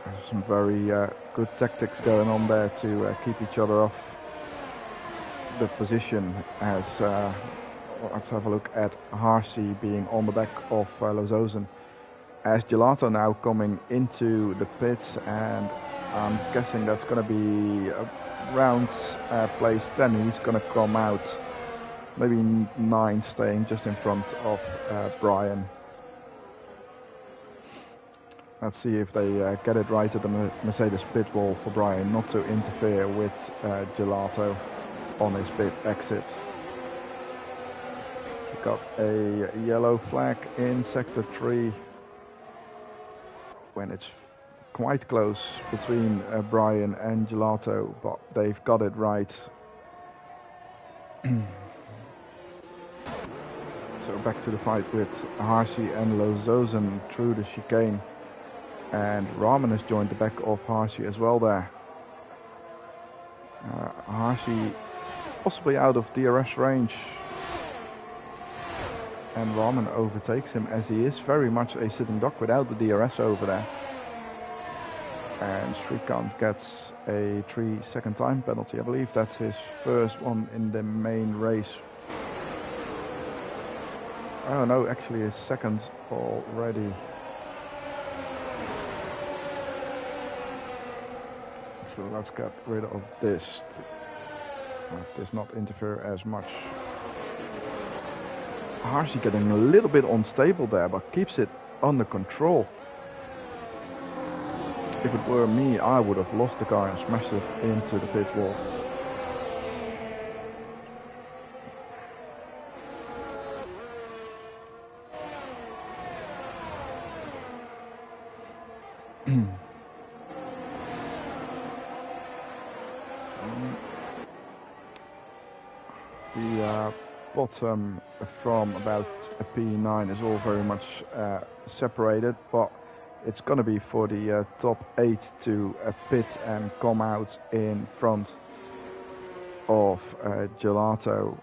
There's some very good tactics going on there to keep each other off the position, as let's have a look at Harsey being on the back of Lozozen. As Gelato now coming into the pits, and I'm guessing that's going to be around place 10. He's going to come out, maybe 9, staying just in front of Brian. Let's see if they get it right at the Mercedes pit wall for Brian not to interfere with Gelato on his pit exit. We got a yellow flag in sector 3. When it's quite close between Brian and Gelato, but they've got it right. So back to the fight with Harsey and Lozozen through the chicane. And Rahman has joined the back of Harshi as well there. Harshi possibly out of DRS range. And Rahman overtakes him as he is very much a sitting duck without the DRS over there. And Shrikant gets a 3-second time penalty. I believe that's his first one in the main race. Oh no, actually his second already. So let's get rid of this. Let this not interfere as much. Harshi getting a little bit unstable there, but keeps it under control. If it were me, I would have lost the car and smashed it into the pit wall. The bottom from about a P9 is all very much separated, but it's going to be for the top 8 to pit and come out in front of Gelato.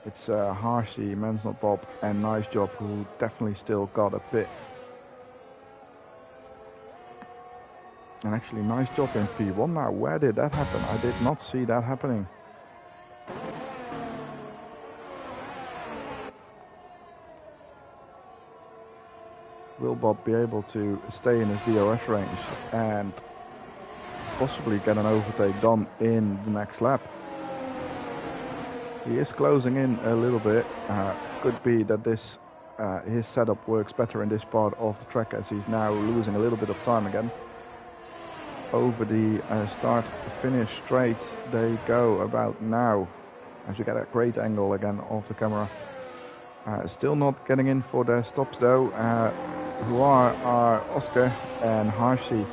It's Harshi, Men's Not Bob and Nice Job who definitely still got a pit. And actually Nice Job in P1 now. Where did that happen? I did not see that happening. Will Bob be able to stay in his DRS range and possibly get an overtake done in the next lap? He is closing in a little bit. Could be that this his setup works better in this part of the track as he's now losing a little bit of time again. Over the start-finish straight they go about now. As you get a great angle again of the camera. Still not getting in for their stops though. Who are Oscar and Harshi.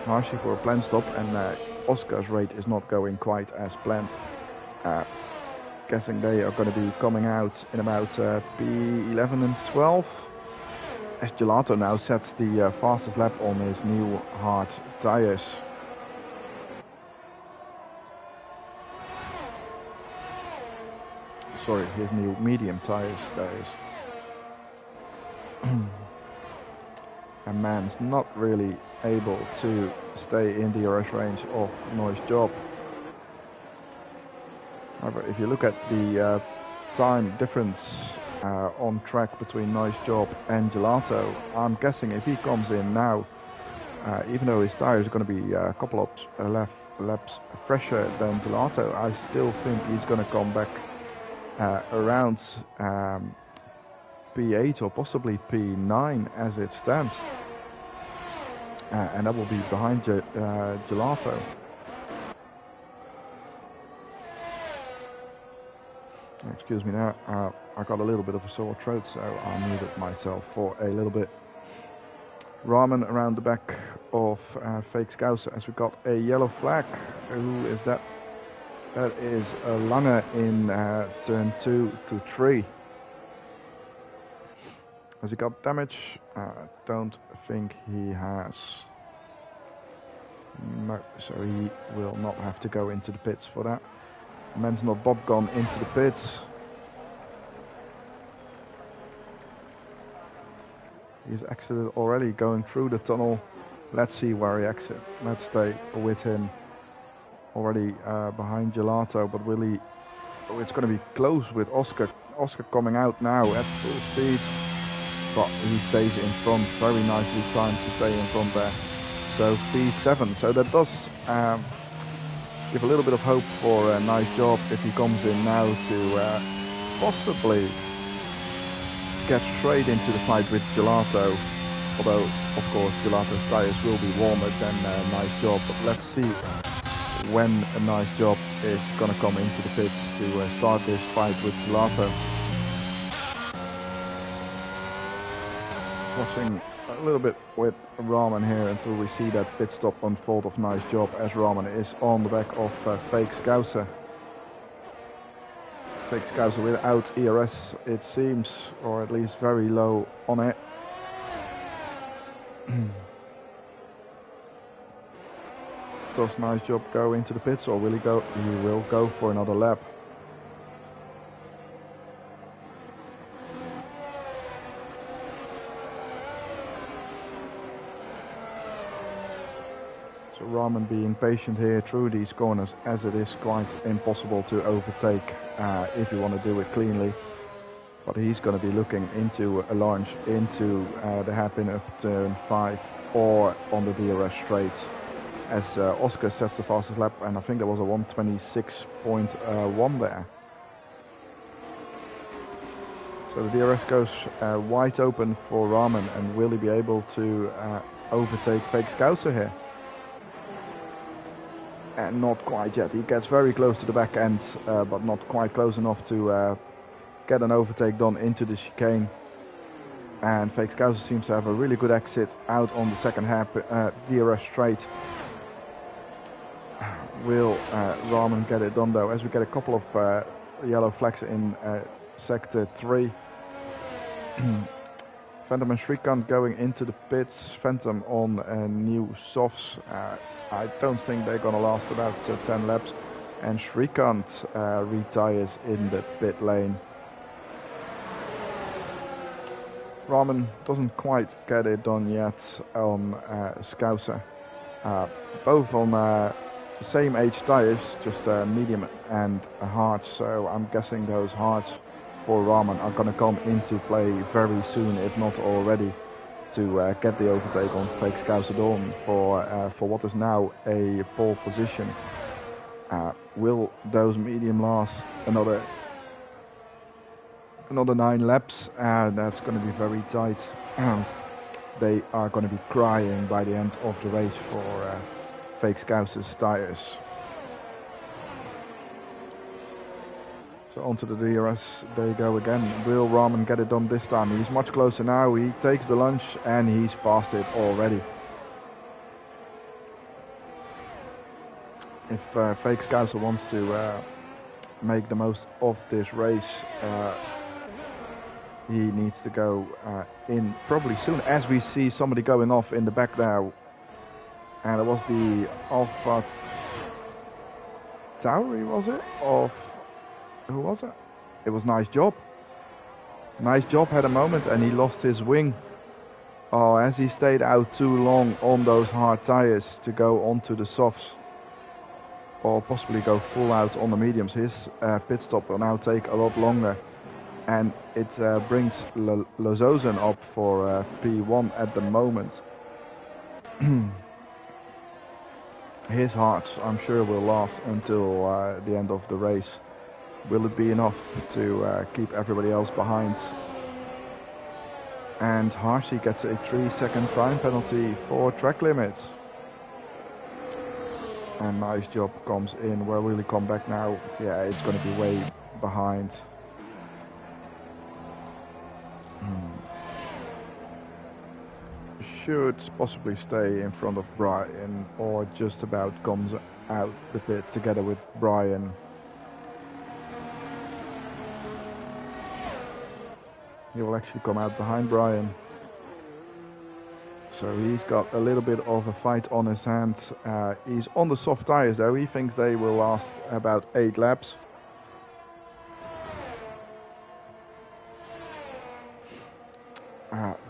Harshi for a planned stop, and Oscar's rate is not going quite as planned. Guessing they are going to be coming out in about P11 and 12. As Gelato now sets the fastest lap on his new hard tires. Sorry, his new medium tires, that is. And man's not really able to stay in the DRS range of Nice Job. However, if you look at the time difference on track between Nice Job and Gelato, I'm guessing if he comes in now, even though his tires are going to be a couple of laps fresher than Gelato, I still think he's going to come back around P8 or possibly P9 as it stands. And that will be behind Gelato. Excuse me now, I got a little bit of a sore throat, so I muted myself for a little bit. Rahman around the back of Fake Scouser as we got a yellow flag. Who is that? That is Lange in turn 2 to 3. Has he got damage? Don't think he has. No, so he will not have to go into the pits for that. Men's Not Bob gone into the pits. He's exited already, going through the tunnel. Let's see where he exits. Let's stay with him. Already behind Gelato, but will he? Oh, it's going to be close with Oscar. Oscar coming out now at full speed, but he stays in front. Very nicely timed to stay in front there. So P7. So that does give a little bit of hope for a Nice Job if he comes in now to possibly get straight into the fight with Gelato. Although, of course, Gelato's tires will be warmer than Nice Job. But let's see when a Nice Job is going to come into the pits to start this fight with Gelato. Watching a little bit with Rahman here until we see that pit stop unfold of Nice Job as Rahman is on the back of Fake Scouser. Fake Scouser without ERS, it seems, or at least very low on it. Does nice job go into the pits, or will he go? He will go for another lap. So Rahman being patient here through these corners, as it is quite impossible to overtake if you want to do it cleanly. But he's going to be looking into a launch into the hairpin of turn 5 or on the DRS straight. As Oscar sets the fastest lap, and I think there was a 126.1 there. So the DRS goes wide open for Rahman, and will he be able to overtake Fake Scouser here? And not quite yet. He gets very close to the back end, but not quite close enough to get an overtake done into the chicane. And Fake Scouser seems to have a really good exit out on the second half DRS straight. Will Rahman get it done though, as we get a couple of yellow flags in sector 3. Phantom and Shrikant going into the pits. Phantom on new softs. I don't think they're going to last about 10 laps. And Shrikant retires in the pit lane. Rahman doesn't quite get it done yet on Scouser. Both on same age tyres, just medium and hard. So I'm guessing those hards for Rahman are going to come into play very soon, if not already, to get the overtake on Fake Scouser Dawn for what is now a pole position. Will those medium last another 9 laps? That's going to be very tight. They are going to be crying by the end of the race for Fake Scouser's tyres. So onto the DRS they go again. Will Rahman get it done this time? He's much closer now. He takes the lunge and he's past it already. If Fake Scouser wants to make the most of this race, he needs to go in probably soon, as we see somebody going off in the back there. And it was the Alpha Tauri, was it? Who was it? It was Nice Job. Nice Job had a moment and he lost his wing. Oh, as he stayed out too long on those hard tires to go onto the softs, or possibly go full out on the mediums, his pit stop will now take a lot longer. And it brings Lozozen up for P1 at the moment. His hearts, I'm sure, will last until the end of the race. Will it be enough to keep everybody else behind? And Harshi gets a 3-second time penalty for track limits. And Nice Job comes in. Where will he come back now? Yeah, it's going to be way behind. Should possibly stay in front of Brian, or just about comes out the pit together with Brian. He will actually come out behind Brian. So he's got a little bit of a fight on his hands. He's on the soft tires though. He thinks they will last about 8 laps.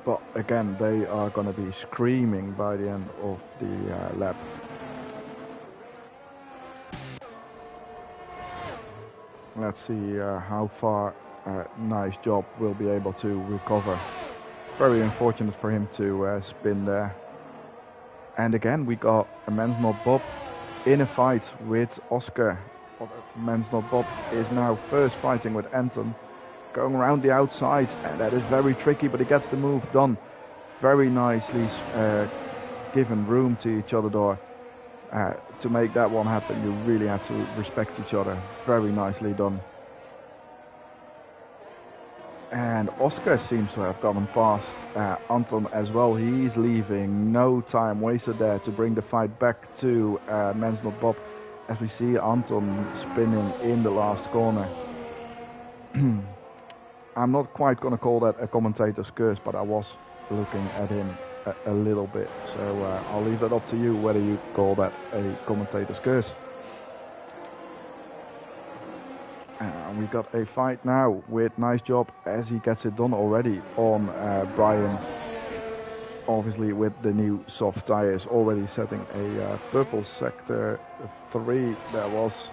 But again, they are going to be screaming by the end of the lap. Let's see how far Nice Job will be able to recover. Very unfortunate for him to spin there. And again, we got a Men's Not Bob in a fight with Oscar. Men's Not Bob is now first fighting with Anton, going around the outside, and that is very tricky, but he gets the move done. Very nicely given room to each other there. To make that one happen, you really have to respect each other. Very nicely done. And Oscar seems to have gotten past Anton as well. He's leaving no time wasted there to bring the fight back to Men's Not Bob, as we see Anton spinning in the last corner. I'm not quite going to call that a commentator's curse, but I was looking at him a little bit. So I'll leave that up to you whether you call that a commentator's curse. We got a fight now with nice job as he gets it done already on Brian. Obviously with the new soft tires already setting a purple sector 3 there was.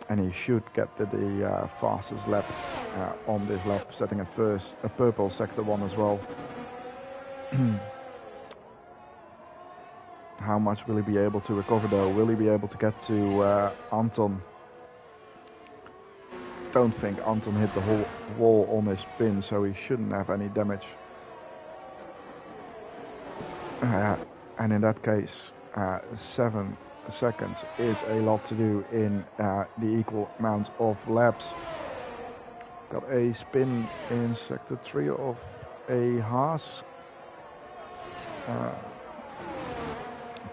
And he should get the fastest lap on this lap, setting a purple sector 1 as well. How much will he be able to recover though? Will he be able to get to Anton? Don't think Anton hit the whole wall on his spin, so he shouldn't have any damage. And in that case, 7 seconds is a lot to do in the equal amount of laps. Got a spin in sector 3 of a Haas.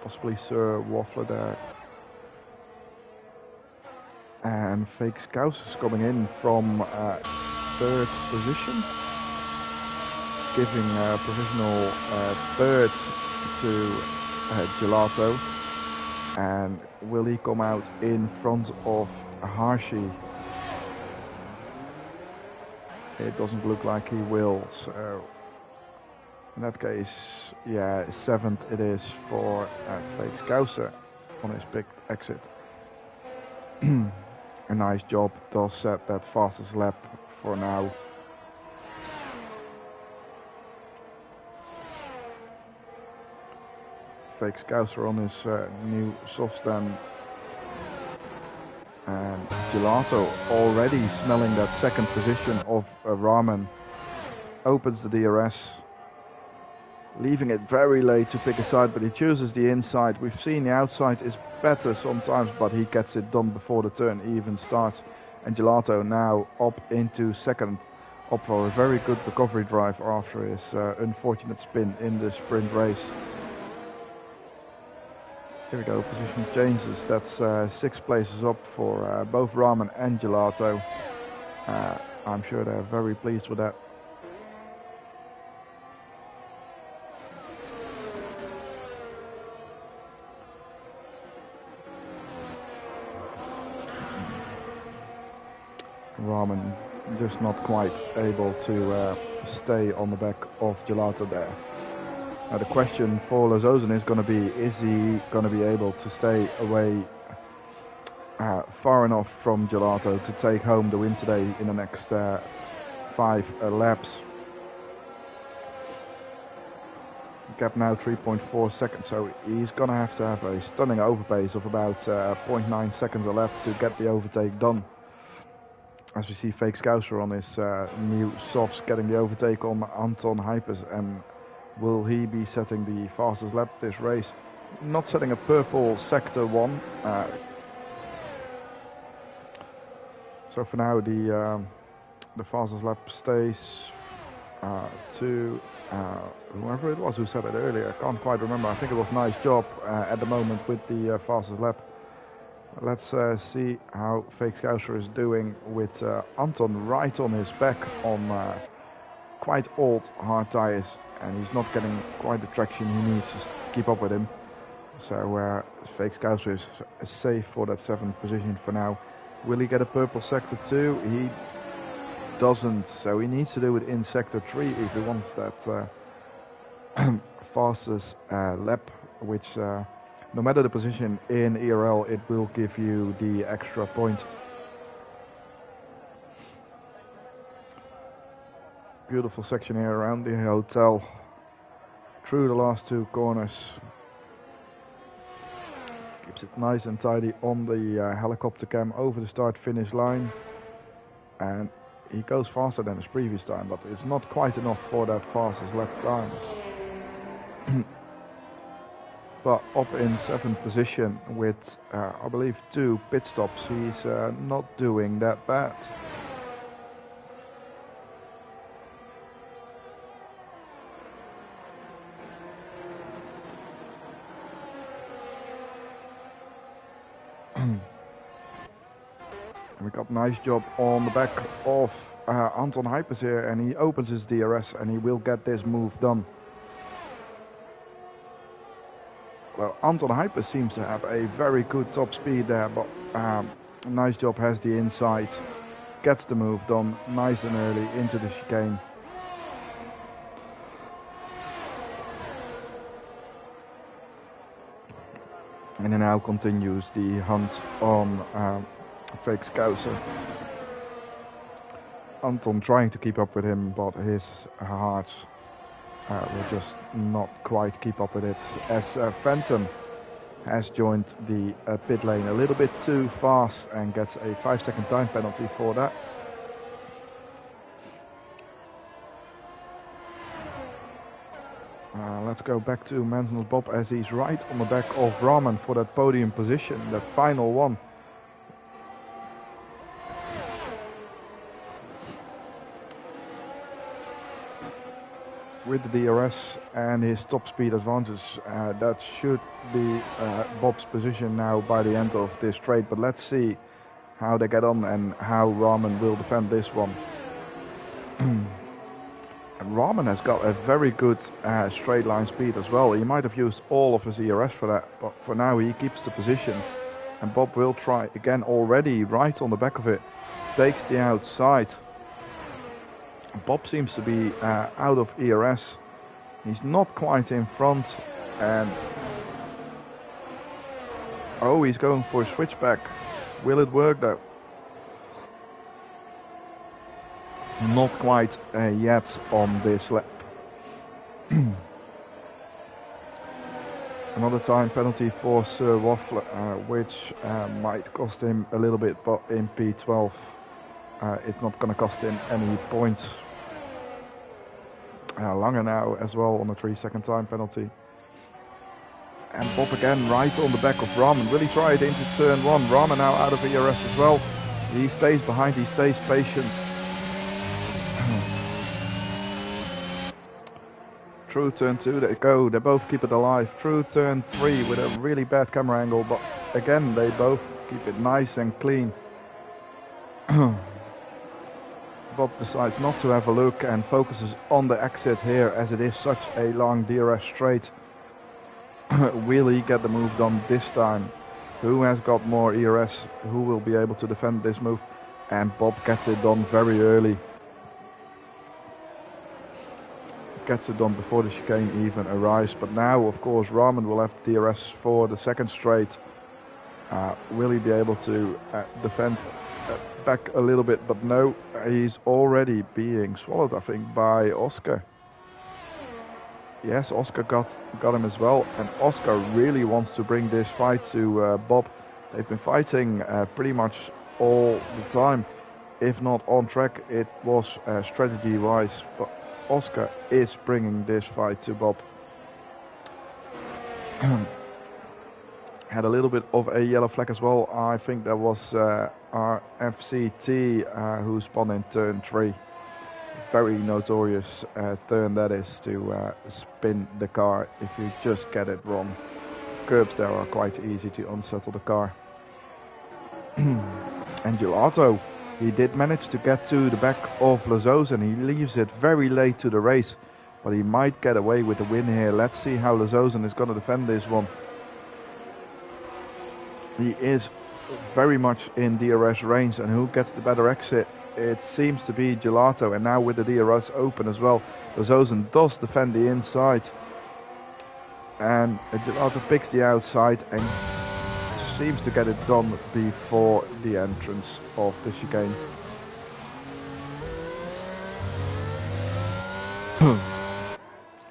Possibly Sir Waffler there. And Fake Scouse is coming in from 3rd position, giving provisional 3rd to Gelato. And will he come out in front of Hershey? It doesn't look like he will, so in that case, yeah, 7th it is for Fake Scouser on his picked exit. A nice job, does set that fastest lap for now. Fake Scouser on his new soft stand. And Gelato already smelling that 2nd position of Ramen. Opens the DRS. Leaving it very late to pick a side, but he chooses the inside. We've seen the outside is better sometimes, but he gets it done before the turn even starts. And Gelato now up into 2nd, up for a very good recovery drive after his unfortunate spin in the sprint race. Here we go, position changes. That's 6 places up for both Ramen and Gelato. I'm sure they're very pleased with that. Ramen just not quite able to stay on the back of Gelato there. Now the question for Lazozen is going to be, is he going to be able to stay away far enough from Gelato to take home the win today in the next 5 laps. Gap now 3.4 seconds, so he's going to have a stunning overpace of about 0.9 seconds a lap to get the overtake done. As we see Fake Scouser on his new softs getting the overtake on Anton Hypers, and will he be setting the fastest lap this race? Not setting a purple sector 1. So for now the fastest lap stays to whoever it was who said it earlier. I can't quite remember. I think it was Nice Job at the moment with the fastest lap. Let's see how Fake Scouser is doing with Anton right on his back on quite old hard tires, and he's not getting quite the traction he needs to keep up with him. So Fake Scouser is safe for that 7th position for now. Will he get a purple sector 2? He doesn't, so he needs to do it in sector 3 if he wants that fastest lap, which no matter the position in ERL, it will give you the extra point. Beautiful section here around the hotel. Through the last 2 corners. Keeps it nice and tidy on the helicopter cam over the start-finish line. And he goes faster than his previous time, but it's not quite enough for that fastest lap time. But up in 7th position with, I believe, 2 pit stops, he's not doing that bad. We got Nice Job on the back of Anton Hypers here, and he opens his DRS, and he will get this move done. Well, Anton Hypers seems to have a very good top speed there, but nice job, has the inside, gets the move done nice and early into the chicane. And he now continues the hunt on Fake Scouser. Anton trying to keep up with him, but his heart will just not quite keep up with it, as Phantom has joined the pit lane a little bit too fast and gets a 5-second time penalty for that. Let's go back to Mansell Bob, as he's right on the back of Rahman for that podium position, the final one. With the DRS and his top speed advantage, that should be Bob's position now by the end of this straight. But let's see how they get on and how Rahman will defend this one. And Rahman has got a very good straight line speed as well. He might have used all of his ERS for that, but for now he keeps the position. And Bob will try again, already right on the back of it. Takes the outside. Bob seems to be out of ERS. He's not quite in front, and oh, he's going for a switchback. Will it work though? Not quite yet on this lap. Another time penalty for Sir Waffler, which might cost him a little bit, but in P12 it's not going to cost him any points. Lange now as well on a 3-second time penalty. And Bob again right on the back of Rahman. Will he try it into turn 1? Rahman now out of ERS as well. He stays behind, he stays patient. Through turn 2 they go, they both keep it alive. Through turn 3 with a really bad camera angle, but again they both keep it nice and clean. Bob decides not to have a look and focuses on the exit here, as it is such a long DRS straight. Will he get the move done this time? Who has got more ERS? Who will be able to defend this move? And Bob gets it done very early. Gets it done before the chicane even arrives. But now, of course, Rahman will have DRS for the second straight. Will he be able to defend back a little bit? But no, he's already being swallowed, I think, by Oscar. Yes, Oscar got him as well, and Oscar really wants to bring this fight to Bob. They've been fighting pretty much all the time. If not on track, it was strategy-wise, but Oscar is bringing this fight to Bob. Had a little bit of a yellow flag as well. I think that was our FCT who spun in turn 3. Very notorious turn that is, to spin the car if you just get it wrong. Curbs there are quite easy to unsettle the car. And Gelato, he did manage to get to the back of Lazosa, and he leaves it very late to the race, but he might get away with the win here. Let's see how Lazosa is going to defend this one. He is very much in DRS range, and who gets the better exit? It seems to be Gelato, and now with the DRS open as well, Lazosa does defend the inside, and Gelato picks the outside and seems to get it done before the entrance of the chicane.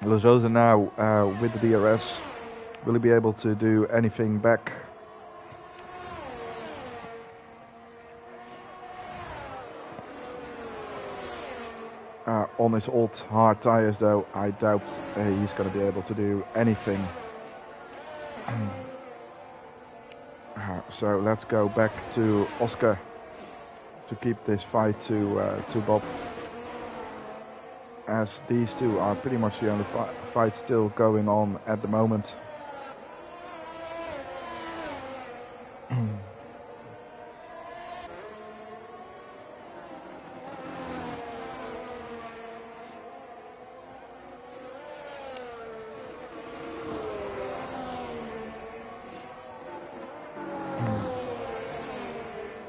Lazosa now with the DRS. Will he be able to do anything back? On his old hard tires though, I doubt he's going to be able to do anything. So let's go back to Oscar to keep this fight to Bob, as these two are pretty much the only fight still going on at the moment.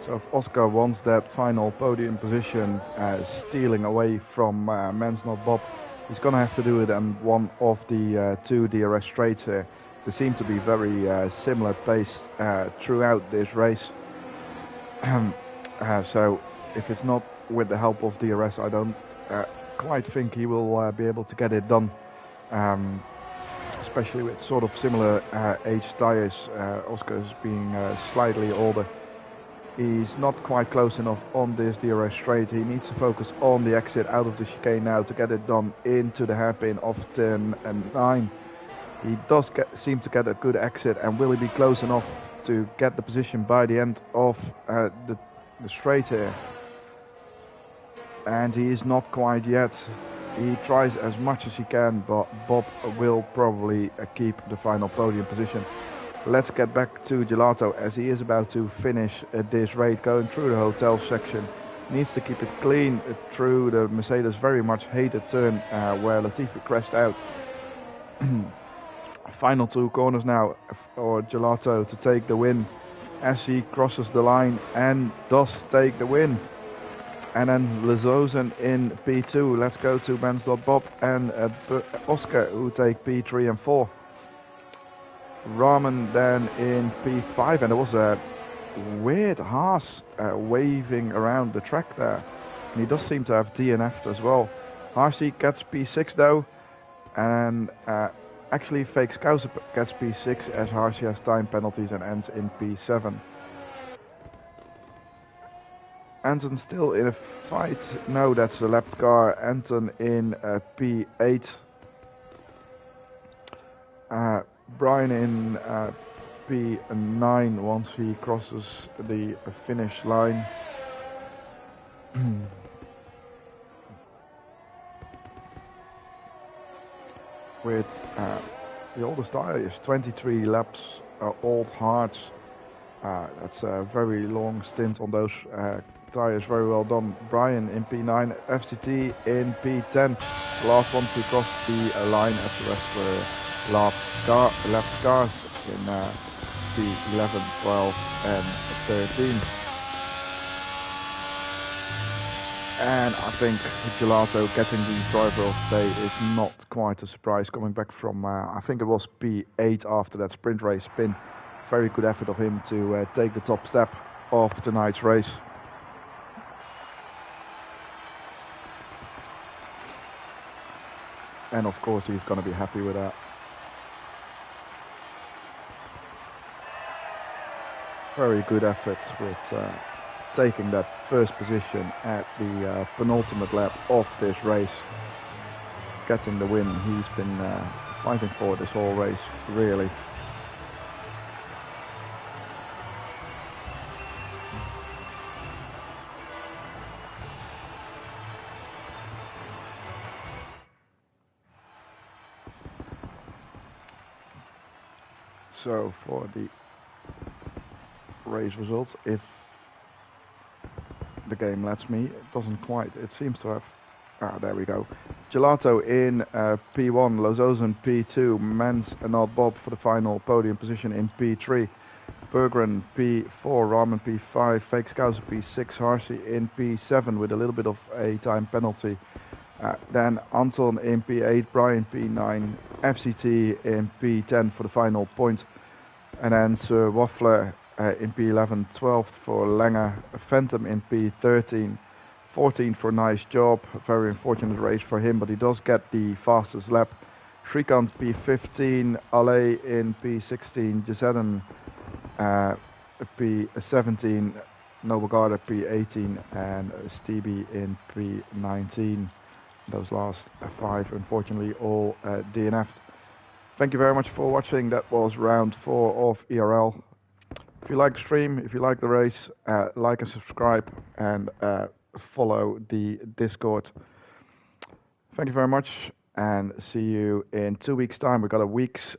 So if Oscar wants that final podium position, stealing away from Men's Not Bob, he's going to have to do it on one of the two DRS straights here. They seem to be very similar pace throughout this race. So if it's not with the help of DRS, I don't quite think he will be able to get it done. Especially with sort of similar age tires. Oscar's being slightly older. He's not quite close enough on this DRS straight. He needs to focus on the exit out of the chicane now to get it done into the hairpin of turn 9. He does seem to get a good exit, and will he be close enough to get the position by the end of the straight here? And he is not quite yet. He tries as much as he can, but Bob will probably keep the final podium position. Let's get back to Gelato as he is about to finish this raid, going through the hotel section. Needs to keep it clean through the Mercedes very much hated turn where Latifi crashed out. Final two corners now for Gelato to take the win as he crosses the line and does take the win. And then Lezozen in P2. Let's go to Men's Bob and Oscar, who take P3 and 4. Rahman then in P5, and there was a weird Haas waving around the track there. And he does seem to have DNF'd as well. Harsey gets P6 though, and actually Fake Scouser gets P6 as Harsey has time penalties and ends in P7. Anton still in a fight. No, that's the lapped car. Anton in P8. Brian in P9 once he crosses the finish line. With the oldest tire is 23 laps, old hards. That's a very long stint on those tires, very well done. Brian in P9, FCT in P10. The last one to cross the line as the rest were left cars in P11, 12 and 13. And I think Gelato getting the driver of the day is not quite a surprise, coming back from, I think it was P8 after that sprint race spin. Very good effort of him to take the top step of tonight's race. And of course he's going to be happy with that. Very good efforts with taking that first position at the penultimate lap of this race. Getting the win he's been fighting for this whole race, really. So for the race results, if the game lets me, it doesn't quite, it seems to have, there we go. Gelato in P1, Lozozen P2, Mens and not Bob for the final podium position in P3, Berggren P4, Rahman P5, Fake Scouser P6, Harsey in P7 with a little bit of a time penalty. Then Anton in P8, Brian P9, FCT in P10 for the final point. And then Sir Waffler in P11, 12th for Langer, Phantom in P13, 14th for Nice Job. Very unfortunate race for him, but he does get the fastest lap. Shrikant P15, Ale in P16, Jezeden P17, Nobugarda P18, and Stevie in P19. Those last 5, unfortunately, all DNF'd. Thank you very much for watching. That was round 4 of ERL. If you like the stream, if you like the race, like and subscribe, and follow the Discord. Thank you very much, and see you in 2 weeks' time. We've got a week's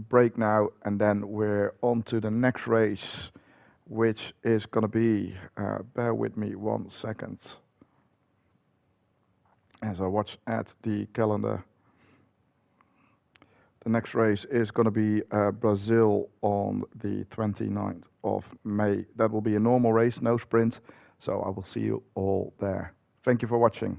break now, and then we're on to the next race, which is going to be, bear with me 1 second, as I watch at the calendar. The next race is going to be Brazil on the 29th of May. That will be a normal race, no sprint. So I will see you all there. Thank you for watching.